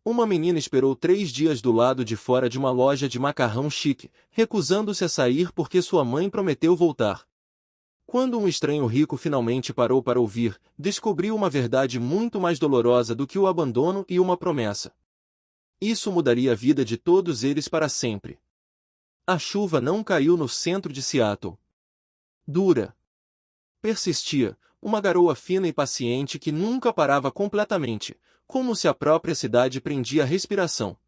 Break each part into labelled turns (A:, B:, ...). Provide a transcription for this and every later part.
A: Uma menina esperou 3 dias do lado de fora de uma loja de macarrão chique, recusando-se a sair porque sua mãe prometeu voltar. Quando um estranho rico finalmente parou para ouvir, descobriu uma verdade muito mais dolorosa do que o abandono e uma promessa. Isso mudaria a vida de todos eles para sempre. A chuva não caiu no centro de Seattle. Dura. Persistia, uma garoa fina e paciente que nunca parava completamente, como se a própria cidade prendia a respiração.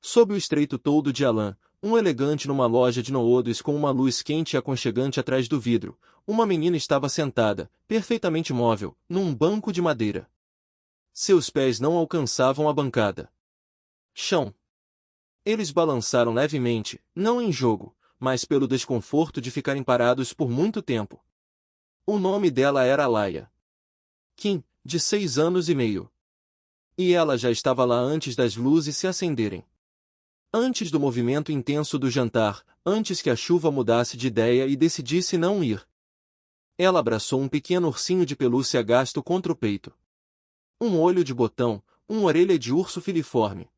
A: Sob o estreito toldo de Alan, um elegante numa loja de Noodles com uma luz quente e aconchegante atrás do vidro, uma menina estava sentada, perfeitamente móvel, num banco de madeira. Seus pés não alcançavam a bancada. Chão. Eles balançaram levemente, não em jogo, mas pelo desconforto de ficarem parados por muito tempo. O nome dela era Laia. Kim, de 6 anos e meio. E ela já estava lá antes das luzes se acenderem. Antes do movimento intenso do jantar, antes que a chuva mudasse de ideia e decidisse não ir. Ela abraçou um pequeno ursinho de pelúcia gasto contra o peito. Um olho de botão, uma orelha de urso filiforme.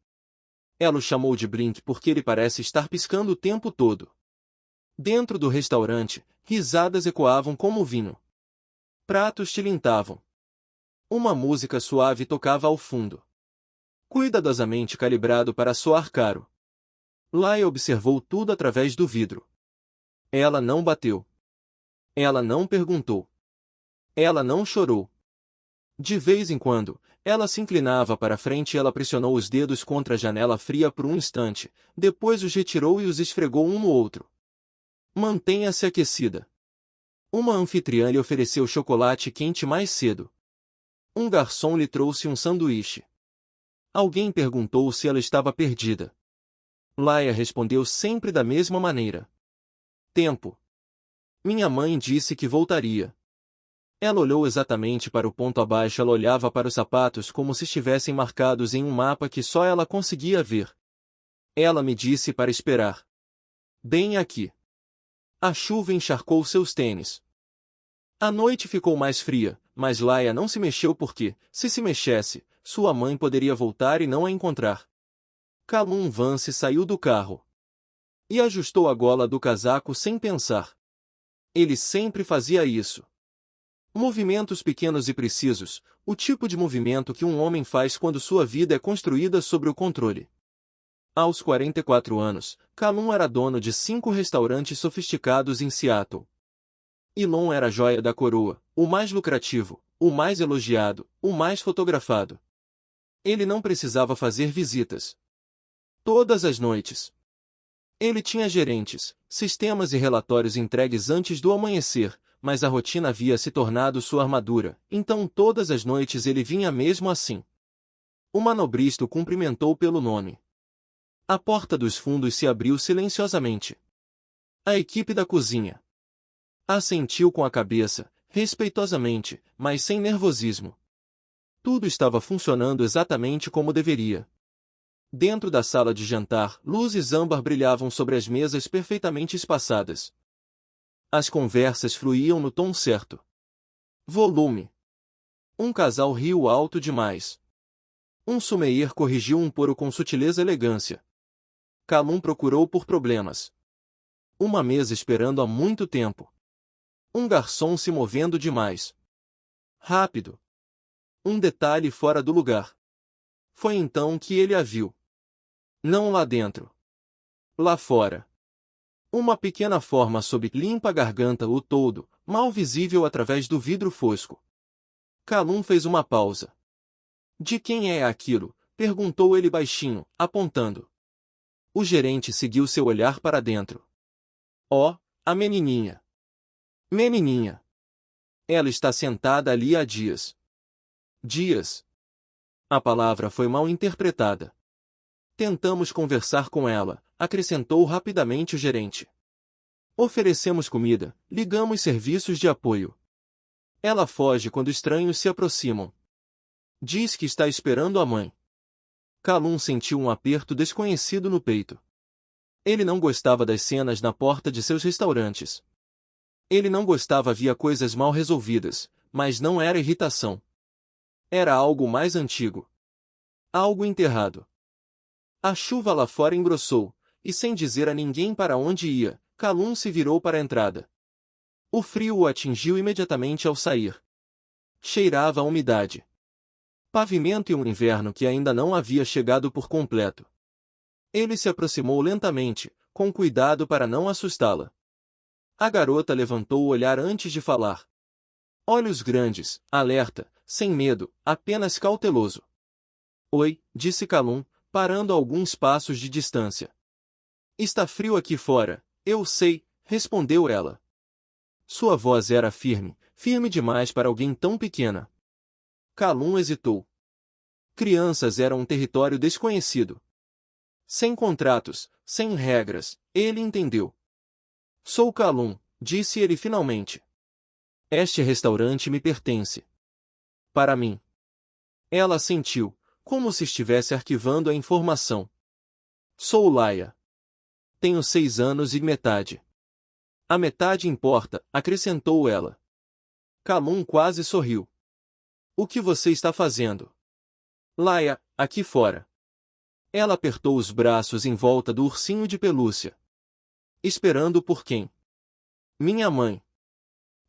A: Ela o chamou de Blink porque ele parece estar piscando o tempo todo. Dentro do restaurante, risadas ecoavam como vinho. Pratos tilintavam. Uma música suave tocava ao fundo. Cuidadosamente calibrado para soar caro. Laia observou tudo através do vidro. Ela não bateu. Ela não perguntou. Ela não chorou. De vez em quando, ela se inclinava para frente e ela pressionou os dedos contra a janela fria por um instante, depois os retirou e os esfregou um no outro. Mantenha-se aquecida. Uma anfitriã lhe ofereceu chocolate quente mais cedo. Um garçom lhe trouxe um sanduíche. Alguém perguntou se ela estava perdida. Laia respondeu sempre da mesma maneira. Tempo. Minha mãe disse que voltaria. Ela olhou exatamente para o ponto abaixo. Ela olhava para os sapatos como se estivessem marcados em um mapa que só ela conseguia ver. Ela me disse para esperar. Bem aqui. A chuva encharcou seus tênis. A noite ficou mais fria, mas Laia não se mexeu porque, se mexesse, sua mãe poderia voltar e não a encontrar. Calum Vance saiu do carro. E ajustou a gola do casaco sem pensar. Ele sempre fazia isso. Movimentos pequenos e precisos, o tipo de movimento que um homem faz quando sua vida é construída sobre o controle. Aos 44 anos, Calum era dono de 5 restaurantes sofisticados em Seattle. Elon era a joia da coroa, o mais lucrativo, o mais elogiado, o mais fotografado. Ele não precisava fazer visitas. Todas as noites. Ele tinha gerentes, sistemas e relatórios entregues antes do amanhecer, mas a rotina havia se tornado sua armadura, então todas as noites ele vinha mesmo assim. O manobrista o cumprimentou pelo nome. A porta dos fundos se abriu silenciosamente. A equipe da cozinha. Assentiu com a cabeça, respeitosamente, mas sem nervosismo. Tudo estava funcionando exatamente como deveria. Dentro da sala de jantar, luzes âmbar brilhavam sobre as mesas perfeitamente espaçadas. As conversas fluíam no tom certo. Volume. Um casal riu alto demais. Um sommelier corrigiu um poro com sutileza e elegância. Calum procurou por problemas. Uma mesa esperando há muito tempo. Um garçom se movendo demais. Rápido. Um detalhe fora do lugar. Foi então que ele a viu. Não lá dentro. Lá fora. Uma pequena forma sob limpa garganta o toldo, mal visível através do vidro fosco. Calum fez uma pausa. De quem é aquilo? Perguntou ele baixinho, apontando. O gerente seguiu seu olhar para dentro. Oh, a menininha. Menininha. Ela está sentada ali há dias. Dias. A palavra foi mal interpretada. Tentamos conversar com ela, acrescentou rapidamente o gerente. Oferecemos comida, ligamos serviços de apoio. Ela foge quando estranhos se aproximam. Diz que está esperando a mãe. Calum sentiu um aperto desconhecido no peito. Ele não gostava das cenas na porta de seus restaurantes. Ele não gostava, havia coisas mal resolvidas, mas não era irritação. Era algo mais antigo. Algo enterrado. A chuva lá fora engrossou, e sem dizer a ninguém para onde ia, Calum se virou para a entrada. O frio o atingiu imediatamente ao sair. Cheirava a umidade. Pavimento e um inverno que ainda não havia chegado por completo. Ele se aproximou lentamente, com cuidado para não assustá-la. A garota levantou o olhar antes de falar. Olhos grandes, alerta, sem medo, apenas cauteloso. Oi, disse Calum, parando a alguns passos de distância. Está frio aqui fora, eu sei, respondeu ela. Sua voz era firme, firme demais para alguém tão pequena. Calum hesitou. Crianças eram um território desconhecido. Sem contratos, sem regras, ele entendeu. Sou Calum, disse ele finalmente. Este restaurante me pertence. Para mim. Ela assentiu, como se estivesse arquivando a informação. Sou Laia. Tenho 6 anos e metade. A metade importa, acrescentou ela. Calum quase sorriu. O que você está fazendo? Laia, aqui fora. Ela apertou os braços em volta do ursinho de pelúcia. Esperando por quem? Minha mãe.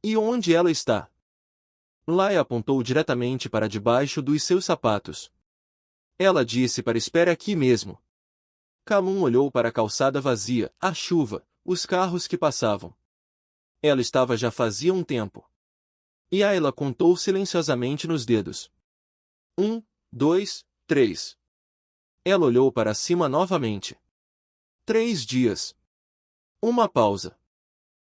A: E onde ela está? Laia apontou diretamente para debaixo dos seus sapatos. Ela disse para espere aqui mesmo. Calum olhou para a calçada vazia, a chuva, os carros que passavam. Ela estava já fazia um tempo. E ela contou silenciosamente nos dedos. 1, 2, 3. Ela olhou para cima novamente. 3 dias. Uma pausa.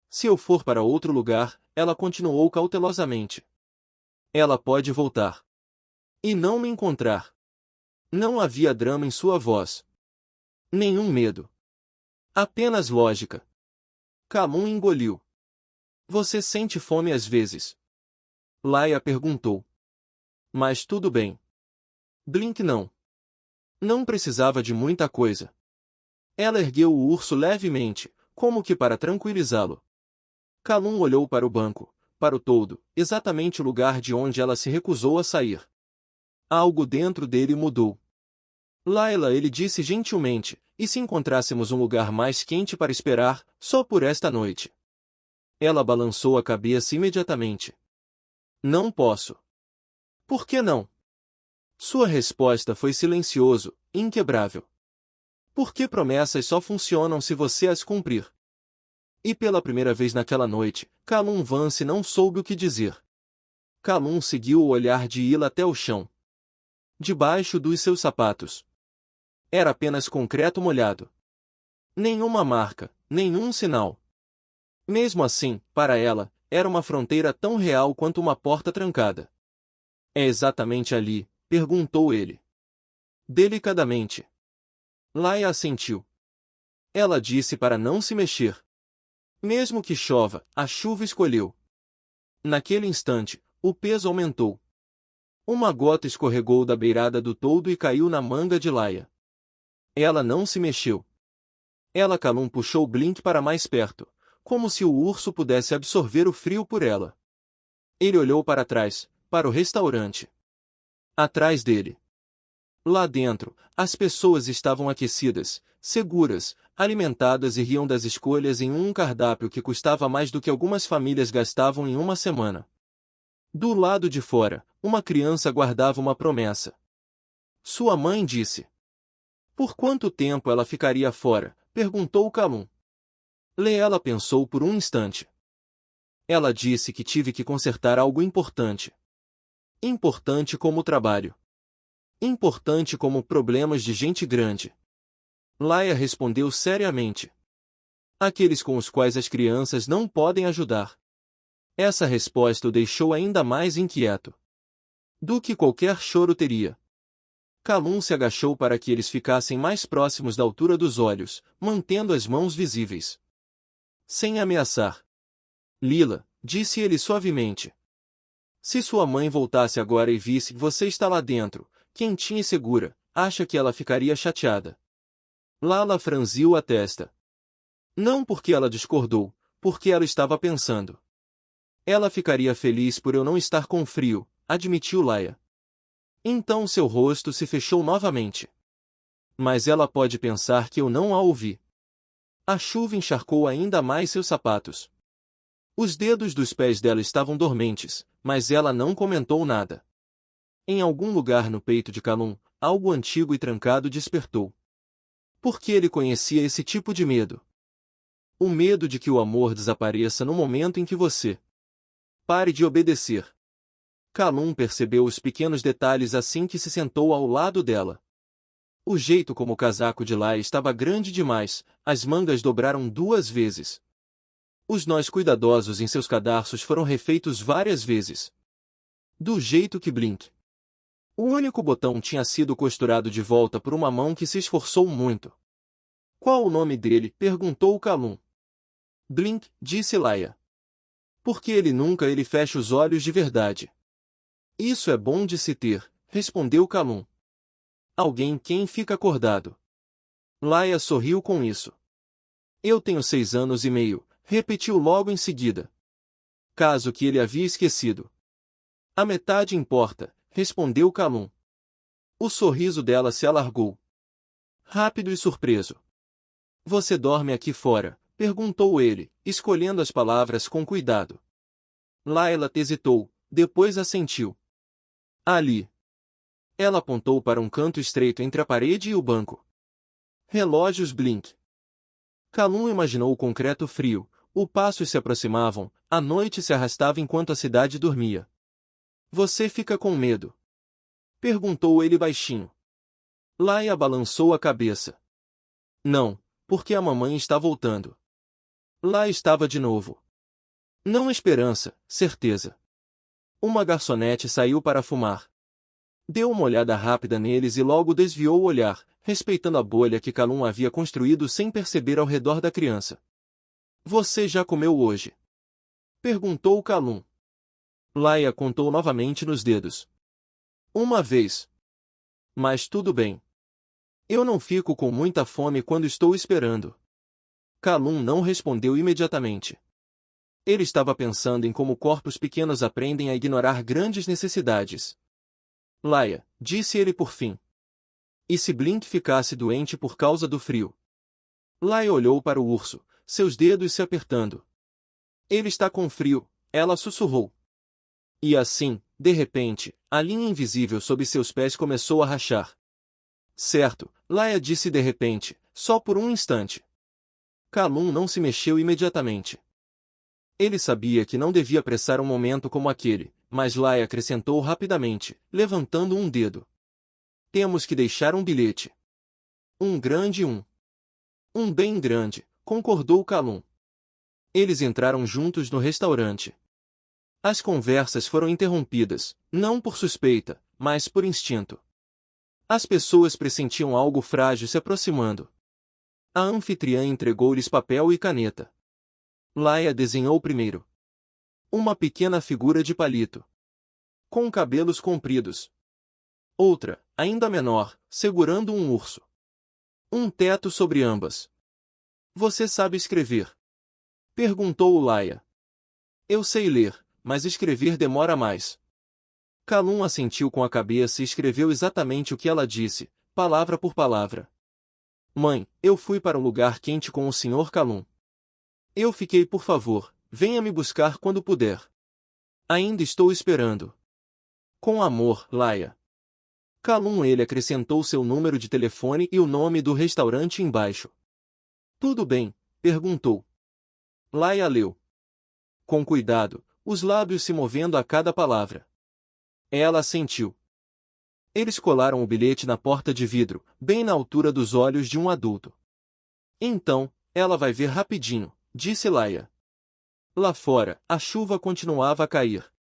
A: Se eu for para outro lugar, ela continuou cautelosamente. Ela pode voltar. E não me encontrar. Não havia drama em sua voz. Nenhum medo. Apenas lógica. Calum engoliu. Você sente fome às vezes? Laia perguntou. Mas tudo bem. Blink não. Não precisava de muita coisa. Ela ergueu o urso levemente, como que para tranquilizá-lo. Calum olhou para o banco, para o toldo, exatamente o lugar de onde ela se recusou a sair. Algo dentro dele mudou. Laila, ele disse gentilmente, e se encontrássemos um lugar mais quente para esperar, só por esta noite? Ela balançou a cabeça imediatamente. Não posso. Por que não? Sua resposta foi silencioso, inquebrável. Porque promessas só funcionam se você as cumprir. E pela primeira vez naquela noite, Calum Vance não soube o que dizer. Calum seguiu o olhar de Ila até o chão. Debaixo dos seus sapatos. Era apenas concreto molhado. Nenhuma marca, nenhum sinal. Mesmo assim, para ela, era uma fronteira tão real quanto uma porta trancada. É exatamente ali, perguntou ele. Delicadamente. Laia assentiu. Ela disse para não se mexer. Mesmo que chova, a chuva escolheu. Naquele instante, o peso aumentou. Uma gota escorregou da beirada do toldo e caiu na manga de Laia. Ela não se mexeu. Calum puxou Blink para mais perto, como se o urso pudesse absorver o frio por ela. Ele olhou para trás, para o restaurante. Atrás dele. Lá dentro, as pessoas estavam aquecidas, seguras, alimentadas e riam das escolhas em um cardápio que custava mais do que algumas famílias gastavam em uma semana. Do lado de fora, uma criança guardava uma promessa. Sua mãe disse. Por quanto tempo ela ficaria fora? Perguntou Calum. Leela pensou por um instante. Ela disse que tive que consertar algo importante. Importante como o trabalho. Importante como problemas de gente grande. Laia respondeu seriamente. Aqueles com os quais as crianças não podem ajudar. Essa resposta o deixou ainda mais inquieto. Do que qualquer choro teria. Calum se agachou para que eles ficassem mais próximos da altura dos olhos, mantendo as mãos visíveis. Sem ameaçar. Lila, disse ele suavemente. Se sua mãe voltasse agora e visse que você está lá dentro, quentinha e segura, acha que ela ficaria chateada? Lala franziu a testa. Não porque ela discordou, porque ela estava pensando. Ela ficaria feliz por eu não estar com frio, admitiu Laia. Então seu rosto se fechou novamente. Mas ela pode pensar que eu não a ouvi. A chuva encharcou ainda mais seus sapatos. Os dedos dos pés dela estavam dormentes, mas ela não comentou nada. Em algum lugar no peito de Calum, algo antigo e trancado despertou. Porque ele conhecia esse tipo de medo. O medo de que o amor desapareça no momento em que você pare de obedecer. Calum percebeu os pequenos detalhes assim que se sentou ao lado dela. O jeito como o casaco de Laia estava grande demais, as mangas dobraram 2 vezes. Os nós cuidadosos em seus cadarços foram refeitos várias vezes. Do jeito que Blink. O único botão tinha sido costurado de volta por uma mão que se esforçou muito. Qual o nome dele? Perguntou Calum. Blink, disse Laia. Porque ele fecha os olhos de verdade. Isso é bom de se ter, respondeu Calum. Alguém quem fica acordado. Laia sorriu com isso. Eu tenho 6 anos e meio, repetiu logo em seguida. Caso que ele havia esquecido. A metade importa, respondeu Calum. O sorriso dela se alargou. Rápido e surpreso. Você dorme aqui fora? Perguntou ele, escolhendo as palavras com cuidado. Laila hesitou, depois assentiu. Ali. Ela apontou para um canto estreito entre a parede e o banco. Relógios Blink. Calum imaginou o concreto frio, os passos se aproximavam, a noite se arrastava enquanto a cidade dormia. Você fica com medo? Perguntou ele baixinho. Laia balançou a cabeça. Não, porque a mamãe está voltando. Lá estava de novo. Não esperança, certeza. Uma garçonete saiu para fumar. Deu uma olhada rápida neles e logo desviou o olhar, respeitando a bolha que Calum havia construído sem perceber ao redor da criança. Você já comeu hoje? Perguntou Calum. Laia contou novamente nos dedos. Uma vez. Mas tudo bem. Eu não fico com muita fome quando estou esperando. Calum não respondeu imediatamente. Ele estava pensando em como corpos pequenos aprendem a ignorar grandes necessidades. Laia, disse ele por fim. E se Blink ficasse doente por causa do frio? Laia olhou para o urso, seus dedos se apertando. Ele está com frio, ela sussurrou. E assim, de repente, a linha invisível sob seus pés começou a rachar. Certo, Laia disse de repente, só por um instante. Calum não se mexeu imediatamente. Ele sabia que não devia apressar um momento como aquele, mas Laia acrescentou rapidamente, levantando um dedo. Temos que deixar um bilhete. Um grande um. Um bem grande, concordou Calum. Eles entraram juntos no restaurante. As conversas foram interrompidas, não por suspeita, mas por instinto. As pessoas pressentiam algo frágil se aproximando. A anfitriã entregou-lhes papel e caneta. Laia desenhou primeiro. Uma pequena figura de palito. Com cabelos compridos. Outra, ainda menor, segurando um urso. Um teto sobre ambas. Você sabe escrever? Perguntou Laia. Eu sei ler, mas escrever demora mais. Calum assentiu com a cabeça e escreveu exatamente o que ela disse, palavra por palavra. Mãe, eu fui para um lugar quente com o Sr. Calum. Eu fiquei, por favor, venha me buscar quando puder. Ainda estou esperando. Com amor, Laia. Calum ele acrescentou seu número de telefone e o nome do restaurante embaixo. Tudo bem? Perguntou. Laia leu. Com cuidado, os lábios se movendo a cada palavra. Ela assentiu. Eles colaram o bilhete na porta de vidro, bem na altura dos olhos de um adulto. Então, ela vai ver rapidinho, disse Laia. Lá fora, a chuva continuava a cair.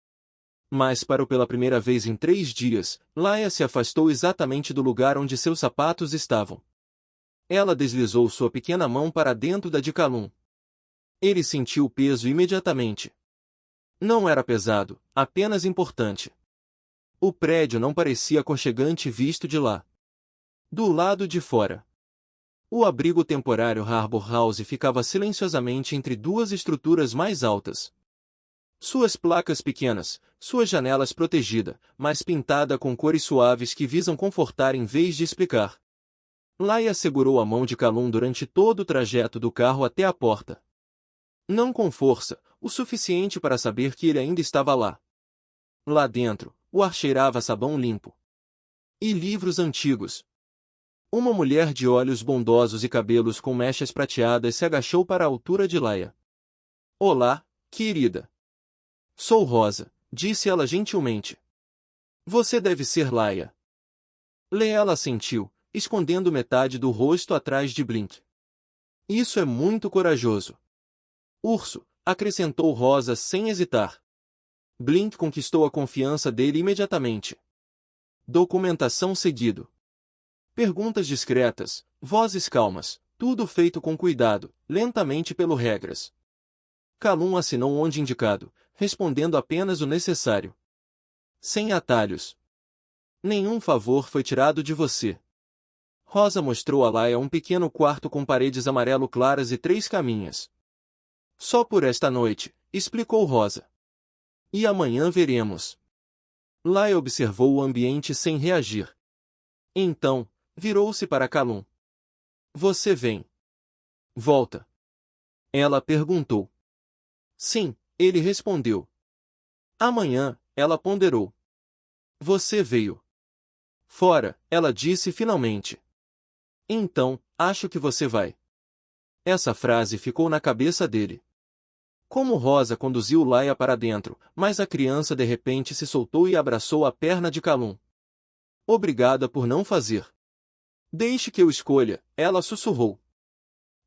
A: Mas parou pela primeira vez em 3 dias, Laia se afastou exatamente do lugar onde seus sapatos estavam. Ela deslizou sua pequena mão para dentro da de Calum. Ele sentiu o peso imediatamente. Não era pesado, apenas importante. O prédio não parecia aconchegante visto de lá. Do lado de fora. O abrigo temporário Harbour House ficava silenciosamente entre 2 estruturas mais altas. Suas placas pequenas, suas janelas protegidas, mas pintada com cores suaves que visam confortar em vez de explicar. Laia segurou a mão de Calum durante todo o trajeto do carro até a porta. Não com força, o suficiente para saber que ele ainda estava lá. Lá dentro, o ar cheirava a sabão limpo. E livros antigos. Uma mulher de olhos bondosos e cabelos com mechas prateadas se agachou para a altura de Laia. Olá, querida. Sou Rosa, disse ela gentilmente. Você deve ser Laia. Ela assentiu, escondendo metade do rosto atrás de Blink. Isso é muito corajoso. Urso, acrescentou Rosa sem hesitar. Blink conquistou a confiança dele imediatamente. Documentação seguido. Perguntas discretas, vozes calmas, tudo feito com cuidado, lentamente pelo regras. Calum assinou onde indicado, respondendo apenas o necessário. Sem atalhos. Nenhum favor foi tirado de você. Rosa mostrou a Laia um pequeno quarto com paredes amarelo claras e 3 caminhas. Só por esta noite, explicou Rosa. E amanhã veremos. Laia observou o ambiente sem reagir. Então, virou-se para Calum. Você vem. Volta. Ela perguntou. Sim, ele respondeu. Amanhã, ela ponderou. Você veio. Fora, ela disse finalmente. Então, acho que você vai. Essa frase ficou na cabeça dele. Como Rosa conduziu Laia para dentro, mas a criança de repente se soltou e abraçou a perna de Calum. Obrigada por não fazer. Deixe que eu escolha, ela sussurrou.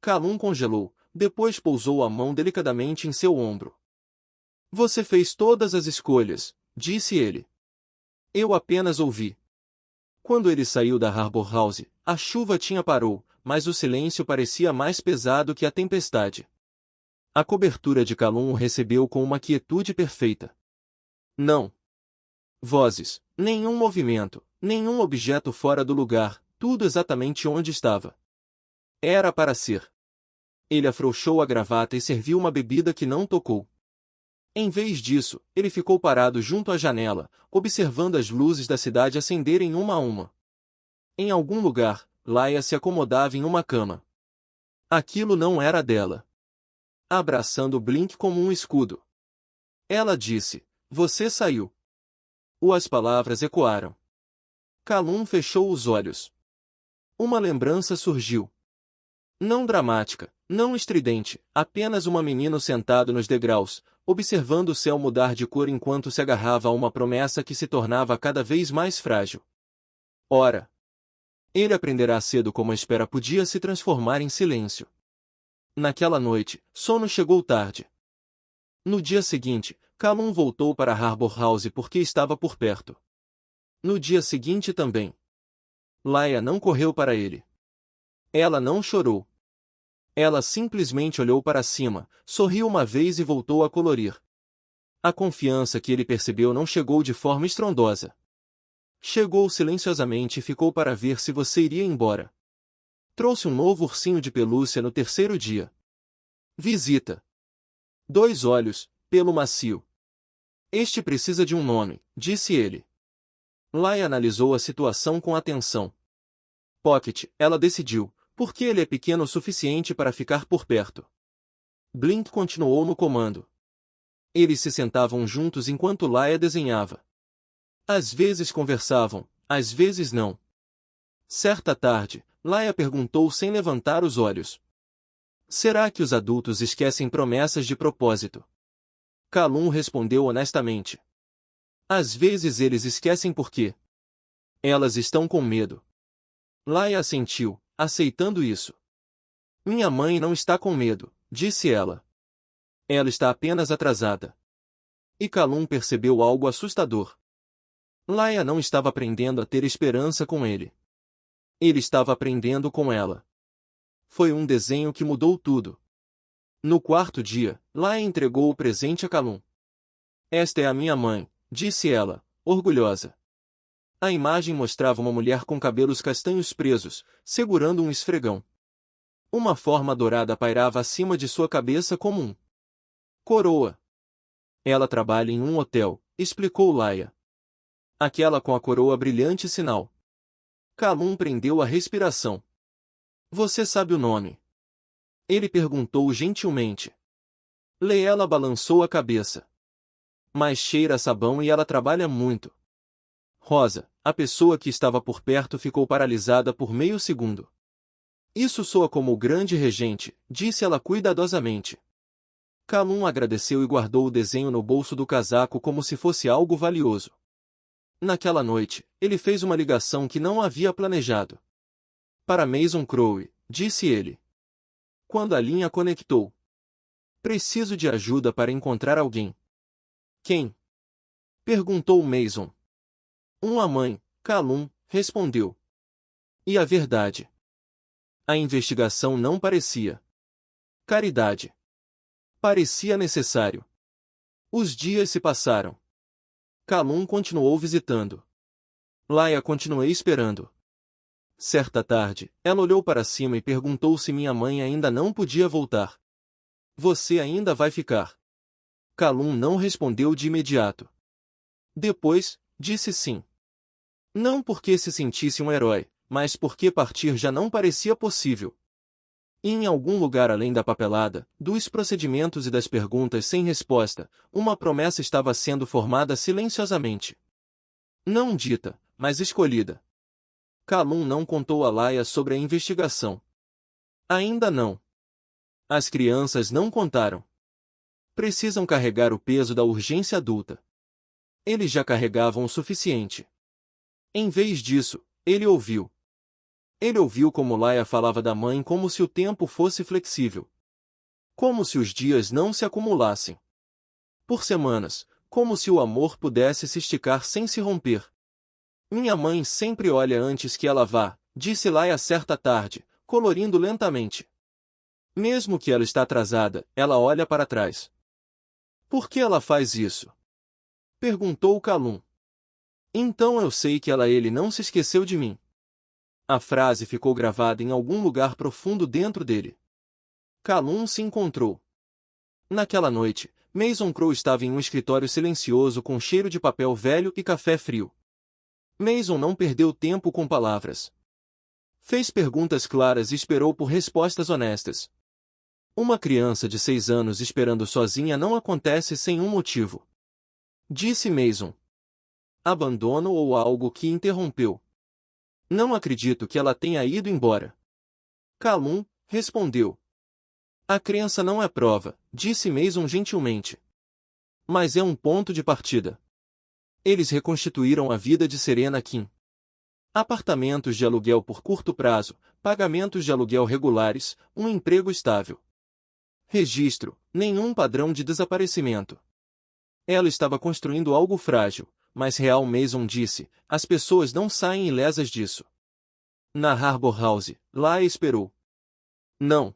A: Calum congelou, depois pousou a mão delicadamente em seu ombro. Você fez todas as escolhas, disse ele. Eu apenas ouvi. Quando ele saiu da Harbour House, a chuva tinha parou, mas o silêncio parecia mais pesado que a tempestade. A cobertura de Calum o recebeu com uma quietude perfeita. Não. Vozes, nenhum movimento, nenhum objeto fora do lugar, tudo exatamente onde estava. Era para ser. Ele afrouxou a gravata e serviu uma bebida que não tocou. Em vez disso, ele ficou parado junto à janela, observando as luzes da cidade acenderem uma a uma. Em algum lugar, Laia se acomodava em uma cama. Aquilo não era dela. Abraçando Blink como um escudo. Ela disse, você saiu. As palavras ecoaram. Calum fechou os olhos. Uma lembrança surgiu. Não dramática, não estridente, apenas uma menina sentado nos degraus, observando o céu mudar de cor enquanto se agarrava a uma promessa que se tornava cada vez mais frágil. Ora! Ele aprenderá cedo como a espera podia se transformar em silêncio. Naquela noite, sono chegou tarde. No dia seguinte, Calum voltou para Harbour House porque estava por perto. No dia seguinte também. Laia não correu para ele. Ela não chorou. Ela simplesmente olhou para cima, sorriu uma vez e voltou a colorir. A confiança que ele percebeu não chegou de forma estrondosa. Chegou silenciosamente e ficou para ver se você iria embora. Trouxe um novo ursinho de pelúcia no terceiro dia. Visita. 2 olhos, pelo macio. Este precisa de um nome, disse ele. Laia analisou a situação com atenção. Pocket, ela decidiu, porque ele é pequeno o suficiente para ficar por perto. Blink continuou no comando. Eles se sentavam juntos enquanto Laia desenhava. Às vezes conversavam, às vezes não. Certa tarde, Laia perguntou sem levantar os olhos. Será que os adultos esquecem promessas de propósito? Calum respondeu honestamente. Às vezes eles esquecem por quê. Elas estão com medo. Laia assentiu, aceitando isso. Minha mãe não está com medo, disse ela. Ela está apenas atrasada. E Calum percebeu algo assustador. Laia não estava aprendendo a ter esperança com ele. Ele estava aprendendo com ela. Foi um desenho que mudou tudo. No 4º dia, Laia entregou o presente a Calum. Esta é a minha mãe, disse ela, orgulhosa. A imagem mostrava uma mulher com cabelos castanhos presos, segurando um esfregão. Uma forma dourada pairava acima de sua cabeça como coroa. Ela trabalha em um hotel, explicou Laia. Aquela com a coroa brilhante sinal. Calum prendeu a respiração. Você sabe o nome? Ele perguntou gentilmente. Leela balançou a cabeça. Mas cheira a sabão e ela trabalha muito. Rosa, a pessoa que estava por perto, ficou paralisada por meio segundo. Isso soa como o grande regente, disse ela cuidadosamente. Calum agradeceu e guardou o desenho no bolso do casaco como se fosse algo valioso. Naquela noite, ele fez uma ligação que não havia planejado. Para Mason Crowe, disse ele. Quando a linha conectou. Preciso de ajuda para encontrar alguém. Quem? Perguntou Mason. Uma mãe, Calum, respondeu. E a verdade? A investigação não parecia. Caridade. Parecia necessário. Os dias se passaram. Calum continuou visitando. Laia continuei esperando. Certa tarde, ela olhou para cima e perguntou se minha mãe ainda não podia voltar. Você ainda vai ficar? Calum não respondeu de imediato. Depois, disse sim. Não porque se sentisse um herói, mas porque partir já não parecia possível. E em algum lugar além da papelada, dos procedimentos e das perguntas sem resposta, uma promessa estava sendo formada silenciosamente. Não dita, mas escolhida. Calum não contou a Laia sobre a investigação. Ainda não. As crianças não contaram. Precisam carregar o peso da urgência adulta. Eles já carregavam o suficiente. Em vez disso, ele ouviu. Ele ouviu como Laia falava da mãe como se o tempo fosse flexível. Como se os dias não se acumulassem. Por semanas, como se o amor pudesse se esticar sem se romper. Minha mãe sempre olha antes que ela vá, disse Laia certa tarde, colorindo lentamente. Mesmo que ela está atrasada, ela olha para trás. Por que ela faz isso? Perguntou Calum. Então eu sei que ele não se esqueceu de mim. A frase ficou gravada em algum lugar profundo dentro dele. Calum se encontrou. Naquela noite, Mason Crowe estava em um escritório silencioso com cheiro de papel velho e café frio. Mason não perdeu tempo com palavras. Fez perguntas claras e esperou por respostas honestas. Uma criança de 6 anos esperando sozinha não acontece sem um motivo. Disse Mason. Abandono ou algo que interrompeu. Não acredito que ela tenha ido embora. Calum respondeu. A crença não é prova, disse Mason gentilmente. Mas é um ponto de partida. Eles reconstituíram a vida de Serena Kim. Apartamentos de aluguel por curto prazo, pagamentos de aluguel regulares, um emprego estável. Registro, nenhum padrão de desaparecimento. Ela estava construindo algo frágil, mas real. Mason disse, as pessoas não saem ilesas disso. Na Harbour House, lá esperou. Não.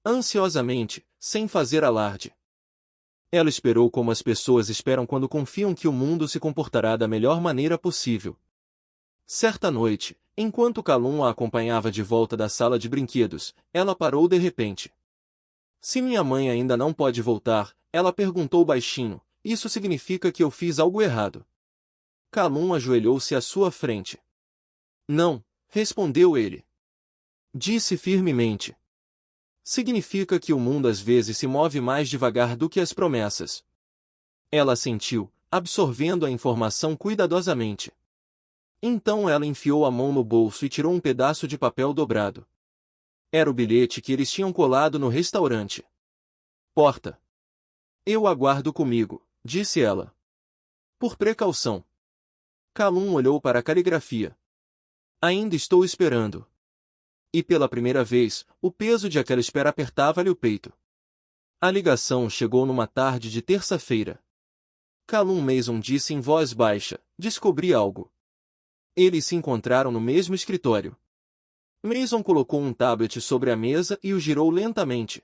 A: Ansiosamente, sem fazer alarde. Ela esperou como as pessoas esperam quando confiam que o mundo se comportará da melhor maneira possível. Certa noite, enquanto Calum a acompanhava de volta da sala de brinquedos, ela parou de repente. Se minha mãe ainda não pode voltar, ela perguntou baixinho, isso significa que eu fiz algo errado. Calum ajoelhou-se à sua frente. Não, respondeu ele. Disse firmemente. Significa que o mundo às vezes se move mais devagar do que as promessas. Ela assentiu, absorvendo a informação cuidadosamente. Então ela enfiou a mão no bolso e tirou um pedaço de papel dobrado. Era o bilhete que eles tinham colado no restaurante. Porta. Eu aguardo comigo, disse ela. Por precaução. Calum olhou para a caligrafia. Ainda estou esperando. E pela primeira vez, o peso de aquela espera apertava-lhe o peito. A ligação chegou numa tarde de terça-feira. Calum Mason disse em voz baixa, descobri algo. Eles se encontraram no mesmo escritório. Mason colocou um tablet sobre a mesa e o girou lentamente.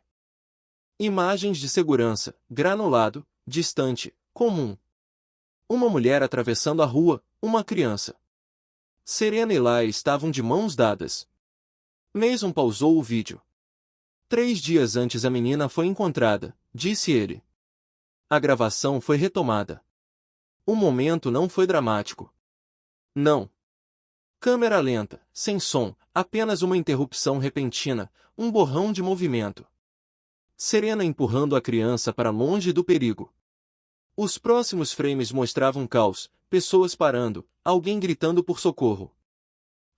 A: Imagens de segurança, granulado, distante, comum. Uma mulher atravessando a rua, uma criança. Serena e Laia estavam de mãos dadas. Mason pausou o vídeo. 3 dias antes a menina foi encontrada, disse ele. A gravação foi retomada. O momento não foi dramático. Não. Câmera lenta, sem som, apenas uma interrupção repentina, um borrão de movimento. Serena empurrando a criança para longe do perigo. Os próximos frames mostravam caos, pessoas parando, alguém gritando por socorro.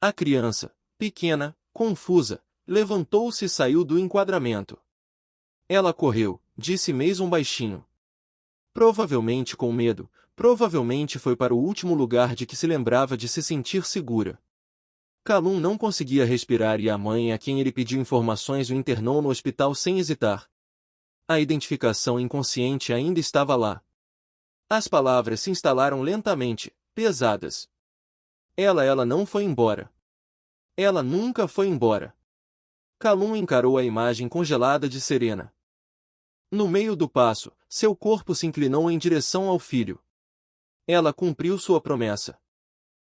A: A criança, pequena, confusa, levantou-se e saiu do enquadramento. Ela correu, disse Mason baixinho. Provavelmente com medo, provavelmente foi para o último lugar de que se lembrava de se sentir segura. Calum não conseguia respirar e a mãe a quem ele pediu informações o internou no hospital sem hesitar. A identificação inconsciente ainda estava lá. As palavras se instalaram lentamente, pesadas. Ela não foi embora. Ela nunca foi embora. Calum encarou a imagem congelada de Serena. No meio do passo, seu corpo se inclinou em direção ao filho. Ela cumpriu sua promessa.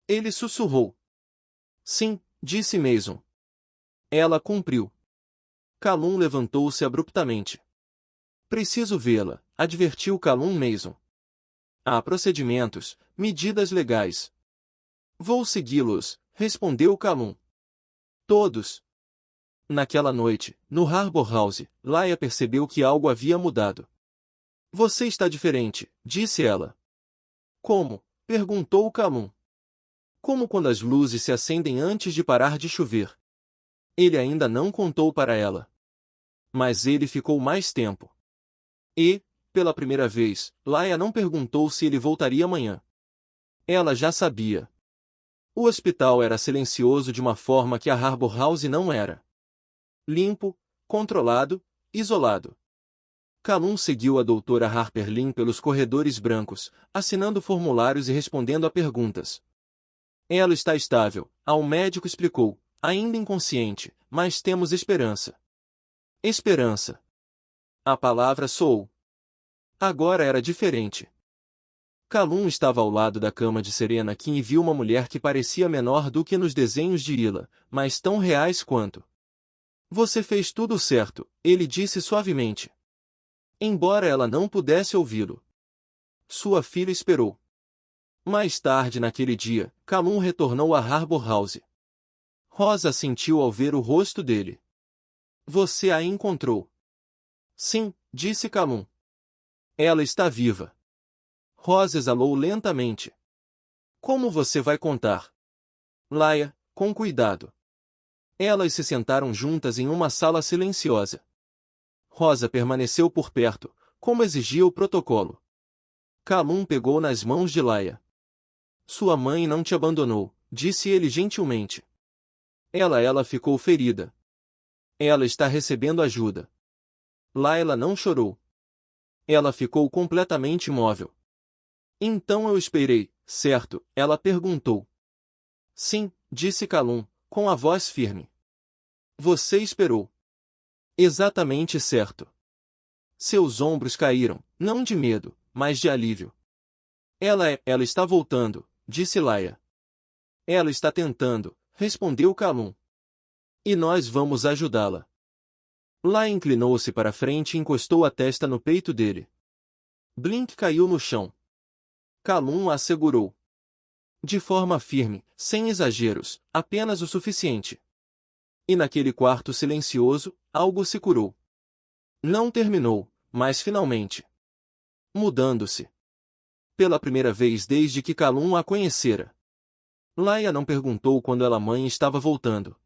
A: Ele sussurrou. Sim, disse Mason. Ela cumpriu. Calum levantou-se abruptamente. Preciso vê-la, advertiu Calum Mason. Há procedimentos, medidas legais. Vou segui-los, respondeu Calum. Todos. Naquela noite, no Harbour House, Laia percebeu que algo havia mudado. Você está diferente, disse ela. Como? Perguntou Calum. Como quando as luzes se acendem antes de parar de chover. Ele ainda não contou para ela. Mas ele ficou mais tempo. E, pela primeira vez, Laia não perguntou se ele voltaria amanhã. Ela já sabia. O hospital era silencioso de uma forma que a Harbour House não era. Limpo, controlado, isolado. Calum seguiu a doutora Harper Lynn pelos corredores brancos, assinando formulários e respondendo a perguntas. Ela está estável, o médico explicou, ainda inconsciente, mas temos esperança. Esperança. A palavra soou. Agora era diferente. Calum estava ao lado da cama de Serena Kim e viu uma mulher que parecia menor do que nos desenhos de Ila, mas tão reais quanto. Você fez tudo certo, ele disse suavemente. Embora ela não pudesse ouvi-lo. Sua filha esperou. Mais tarde naquele dia, Calum retornou a Harbour House. Rosa sentiu ao ver o rosto dele. Você a encontrou? Sim, disse Calum. Ela está viva. Rosa exalou lentamente. Como você vai contar? Laia, com cuidado. Elas se sentaram juntas em uma sala silenciosa. Rosa permaneceu por perto, como exigia o protocolo. Calum pegou nas mãos de Laia. Sua mãe não te abandonou, disse ele gentilmente. Ela ficou ferida. Ela está recebendo ajuda. Laila não chorou. Ela ficou completamente imóvel. Então eu esperei, certo? Ela perguntou. Sim, disse Calum, com a voz firme. Você esperou. Exatamente certo. Seus ombros caíram, não de medo, mas de alívio. Ela está voltando, disse Laia. Ela está tentando, respondeu Calum. E nós vamos ajudá-la. Laia inclinou-se para frente e encostou a testa no peito dele. Blink caiu no chão. Calum a segurou. De forma firme, sem exageros, apenas o suficiente. E naquele quarto silencioso, algo se curou. Não terminou, mas finalmente. Mudando-se. Pela primeira vez desde que Calum a conhecera. Laia não perguntou quando ela mãe estava voltando.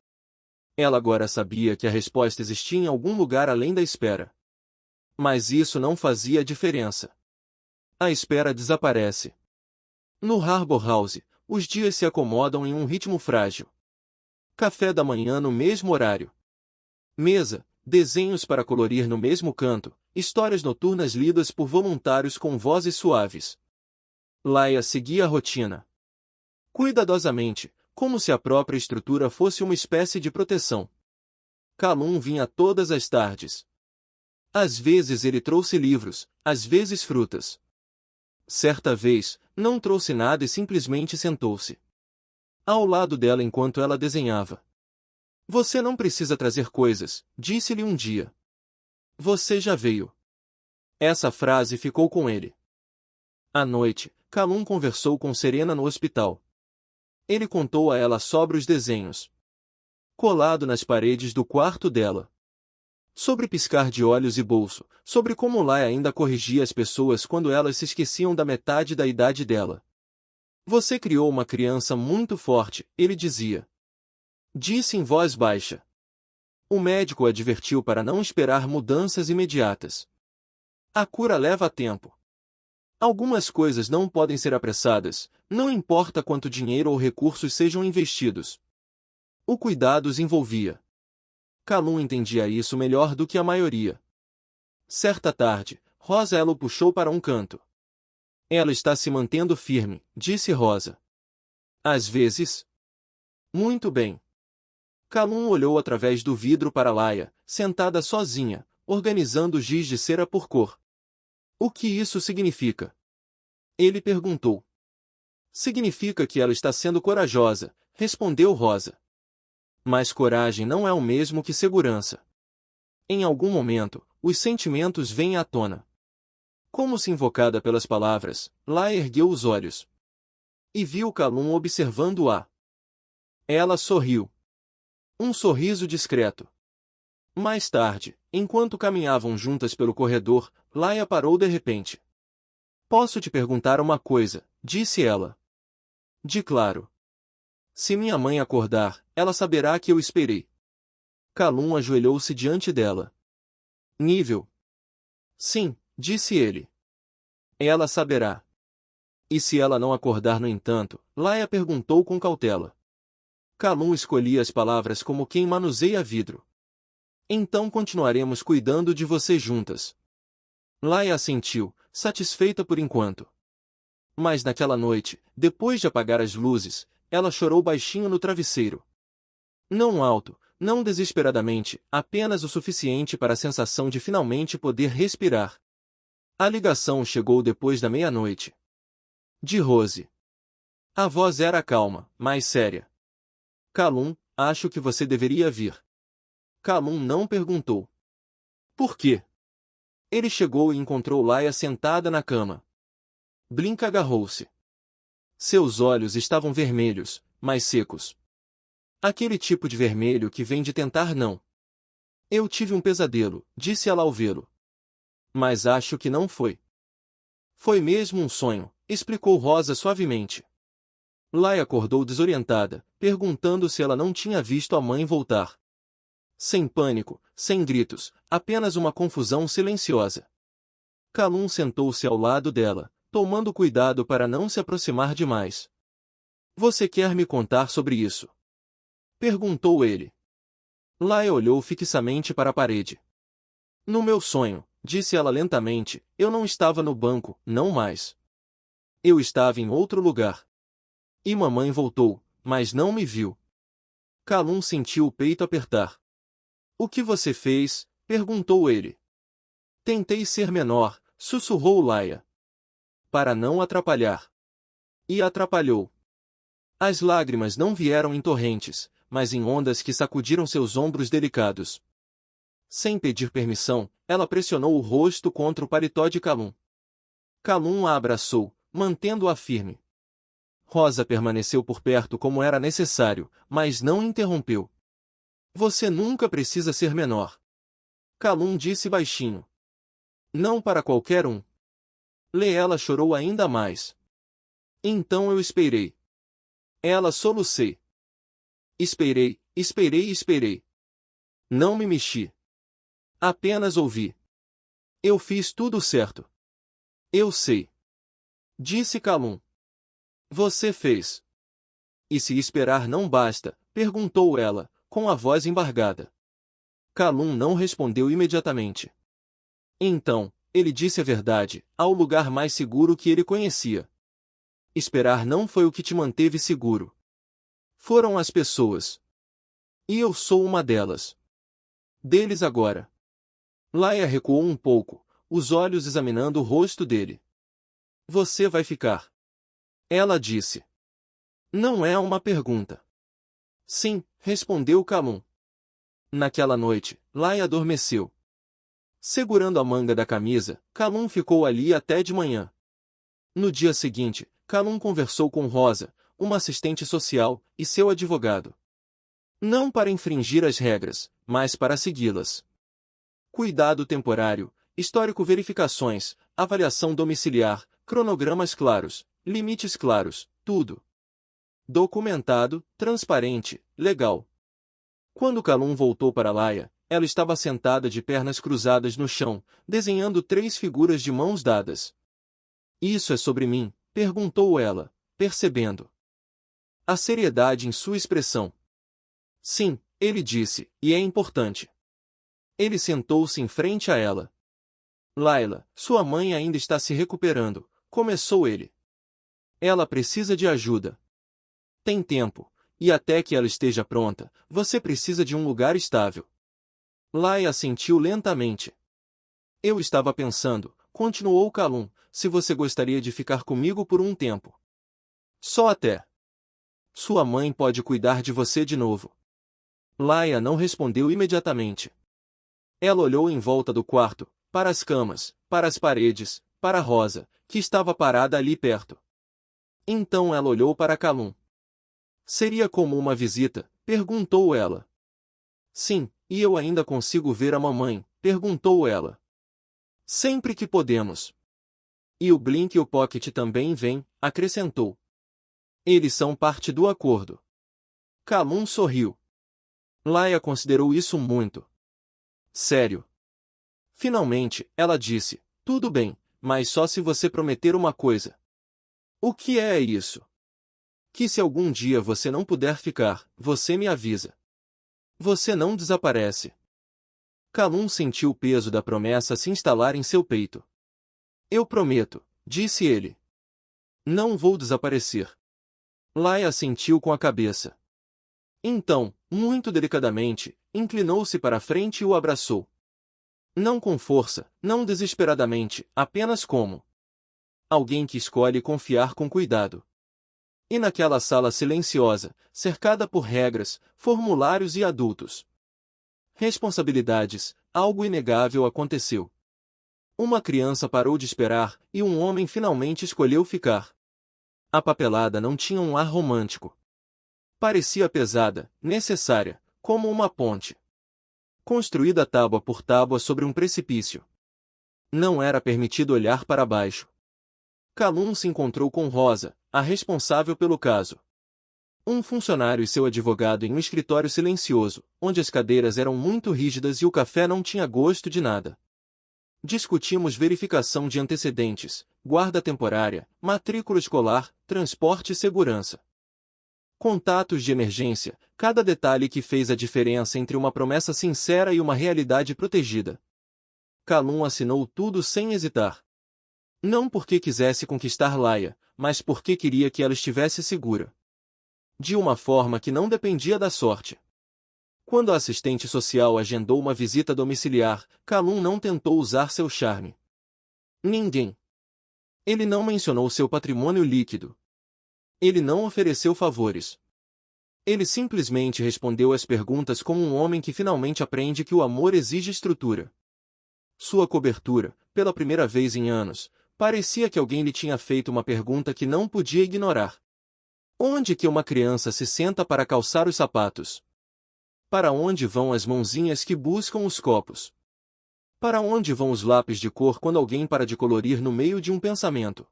A: Ela agora sabia que a resposta existia em algum lugar além da espera. Mas isso não fazia diferença. A espera desaparece. No Harbour House, os dias se acomodam em um ritmo frágil. Café da manhã no mesmo horário. Mesa, desenhos para colorir no mesmo canto, histórias noturnas lidas por voluntários com vozes suaves. Laia seguia a rotina. Cuidadosamente, como se a própria estrutura fosse uma espécie de proteção. Calum vinha todas as tardes. Às vezes ele trouxe livros, às vezes frutas. Certa vez, não trouxe nada e simplesmente sentou-se ao lado dela enquanto ela desenhava. Você não precisa trazer coisas, disse-lhe um dia. Você já veio. Essa frase ficou com ele. À noite, Calum conversou com Serena no hospital. Ele contou a ela sobre os desenhos colado nas paredes do quarto dela. Sobre piscar de olhos e bolso, sobre como Laia ainda corrigia as pessoas quando elas se esqueciam da metade da idade dela. Você criou uma criança muito forte, ele dizia. Disse em voz baixa. O médico advertiu para não esperar mudanças imediatas. A cura leva tempo. Algumas coisas não podem ser apressadas, não importa quanto dinheiro ou recursos sejam investidos. O cuidado os envolvia. Calum entendia isso melhor do que a maioria. Certa tarde, Rosa ela o puxou para um canto. Ela está se mantendo firme, disse Rosa. Às vezes. Muito bem. Calum olhou através do vidro para Laia, sentada sozinha, organizando giz de cera por cor. O que isso significa? Ele perguntou. Significa que ela está sendo corajosa, respondeu Rosa. Mas coragem não é o mesmo que segurança. Em algum momento, os sentimentos vêm à tona. Como se invocada pelas palavras, Laia ergueu os olhos. E viu Calum observando-a. Ela sorriu. Um sorriso discreto. Mais tarde, enquanto caminhavam juntas pelo corredor, Laia parou de repente. Posso te perguntar uma coisa, disse ela. De claro. Se minha mãe acordar, ela saberá que eu esperei. Calum ajoelhou-se diante dela. Nível. Sim, disse ele. Ela saberá. E se ela não acordar no entanto, Laia perguntou com cautela. Calum escolhia as palavras como quem manuseia vidro. Então continuaremos cuidando de você juntas. Laia assentiu, satisfeita por enquanto. Mas naquela noite, depois de apagar as luzes, ela chorou baixinho no travesseiro. Não alto, não desesperadamente, apenas o suficiente para a sensação de finalmente poder respirar. A ligação chegou depois da meia-noite. De Rose. A voz era calma, mas séria. Calum, acho que você deveria vir. Calum não perguntou. Por quê? Ele chegou e encontrou Laia sentada na cama. Blink agarrou-se. Seus olhos estavam vermelhos, mas secos. Aquele tipo de vermelho que vem de tentar não. Eu tive um pesadelo, disse ela ao vê-lo. Mas acho que não foi. Foi mesmo um sonho, explicou Rosa suavemente. Laia acordou desorientada, perguntando se ela não tinha visto a mãe voltar. Sem pânico, sem gritos, apenas uma confusão silenciosa. Calum sentou-se ao lado dela, tomando cuidado para não se aproximar demais. Você quer me contar sobre isso? Perguntou ele. Laia olhou fixamente para a parede. No meu sonho, disse ela lentamente, eu não estava no banco, não mais. Eu estava em outro lugar. E mamãe voltou, mas não me viu. Calum sentiu o peito apertar. O que você fez? Perguntou ele. Tentei ser menor, sussurrou Laia. Para não atrapalhar. E atrapalhou. As lágrimas não vieram em torrentes, mas em ondas que sacudiram seus ombros delicados. Sem pedir permissão, ela pressionou o rosto contra o paletó de Calum. Calum a abraçou, mantendo-a firme. Rosa permaneceu por perto como era necessário, mas não interrompeu. Você nunca precisa ser menor. Calum disse baixinho. Não para qualquer um. Leela chorou ainda mais. Então eu esperei. Ela solucei. Esperei, esperei e esperei. Não me mexi. Apenas ouvi. Eu fiz tudo certo. Eu sei. Disse Calum. Você fez. E se esperar não basta, perguntou ela, com a voz embargada. Calum não respondeu imediatamente. Então, ele disse a verdade, ao lugar mais seguro que ele conhecia. Esperar não foi o que te manteve seguro. Foram as pessoas. E eu sou uma delas. Deles agora. Laia recuou um pouco, os olhos examinando o rosto dele. Você vai ficar. Ela disse. Não é uma pergunta. Sim, respondeu Calum. Naquela noite, Laia adormeceu. Segurando a manga da camisa, Calum ficou ali até de manhã. No dia seguinte, Calum conversou com Rosa, uma assistente social, e seu advogado. Não para infringir as regras, mas para segui-las. Cuidado temporário, histórico, verificações, avaliação domiciliar, cronogramas claros, limites claros, tudo documentado, transparente, legal. Quando Calum voltou para Laia, ela estava sentada de pernas cruzadas no chão, desenhando 3 figuras de mãos dadas. Isso é sobre mim? Perguntou ela, percebendo a seriedade em sua expressão. Sim, ele disse, e é importante. Ele sentou-se em frente a ela. Laila, sua mãe ainda está se recuperando, começou ele. Ela precisa de ajuda. Tem tempo, e até que ela esteja pronta, você precisa de um lugar estável. Laia assentiu lentamente. Eu estava pensando, continuou Calum, se você gostaria de ficar comigo por um tempo. Só até. Sua mãe pode cuidar de você de novo. Laia não respondeu imediatamente. Ela olhou em volta do quarto, para as camas, para as paredes, para Rosa, que estava parada ali perto. Então ela olhou para Calum. Seria como uma visita? Perguntou ela. Sim, e eu ainda consigo ver a mamãe? Perguntou ela. Sempre que podemos. E o Blink e o Pocket também vêm, acrescentou. Eles são parte do acordo. Calum sorriu. Laia considerou isso muito sério. Finalmente, ela disse, tudo bem, mas só se você prometer uma coisa. O que é isso? Que se algum dia você não puder ficar, você me avisa. Você não desaparece. Calum sentiu o peso da promessa se instalar em seu peito. Eu prometo, disse ele. Não vou desaparecer. Laia assentiu com a cabeça. Então, muito delicadamente, inclinou-se para a frente e o abraçou. Não com força, não desesperadamente, apenas como alguém que escolhe confiar com cuidado. E naquela sala silenciosa, cercada por regras, formulários e adultos. Responsabilidades, algo inegável aconteceu. Uma criança parou de esperar, e um homem finalmente escolheu ficar. A papelada não tinha um ar romântico. Parecia pesada, necessária, como uma ponte. Construída tábua por tábua sobre um precipício. Não era permitido olhar para baixo. Calum se encontrou com Rosa, a responsável pelo caso. Um funcionário e seu advogado em um escritório silencioso, onde as cadeiras eram muito rígidas e o café não tinha gosto de nada. Discutimos verificação de antecedentes, guarda temporária, matrícula escolar, transporte e segurança. Contatos de emergência, cada detalhe que fez a diferença entre uma promessa sincera e uma realidade protegida. Calum assinou tudo sem hesitar. Não porque quisesse conquistar Laia, mas porque queria que ela estivesse segura. De uma forma que não dependia da sorte. Quando a assistente social agendou uma visita domiciliar, Calum não tentou usar seu charme. Ninguém. Ele não mencionou seu patrimônio líquido. Ele não ofereceu favores. Ele simplesmente respondeu às perguntas como um homem que finalmente aprende que o amor exige estrutura. Sua cobertura, pela primeira vez em anos, parecia que alguém lhe tinha feito uma pergunta que não podia ignorar. Onde que uma criança se senta para calçar os sapatos? Para onde vão as mãozinhas que buscam os copos? Para onde vão os lápis de cor quando alguém para de colorir no meio de um pensamento?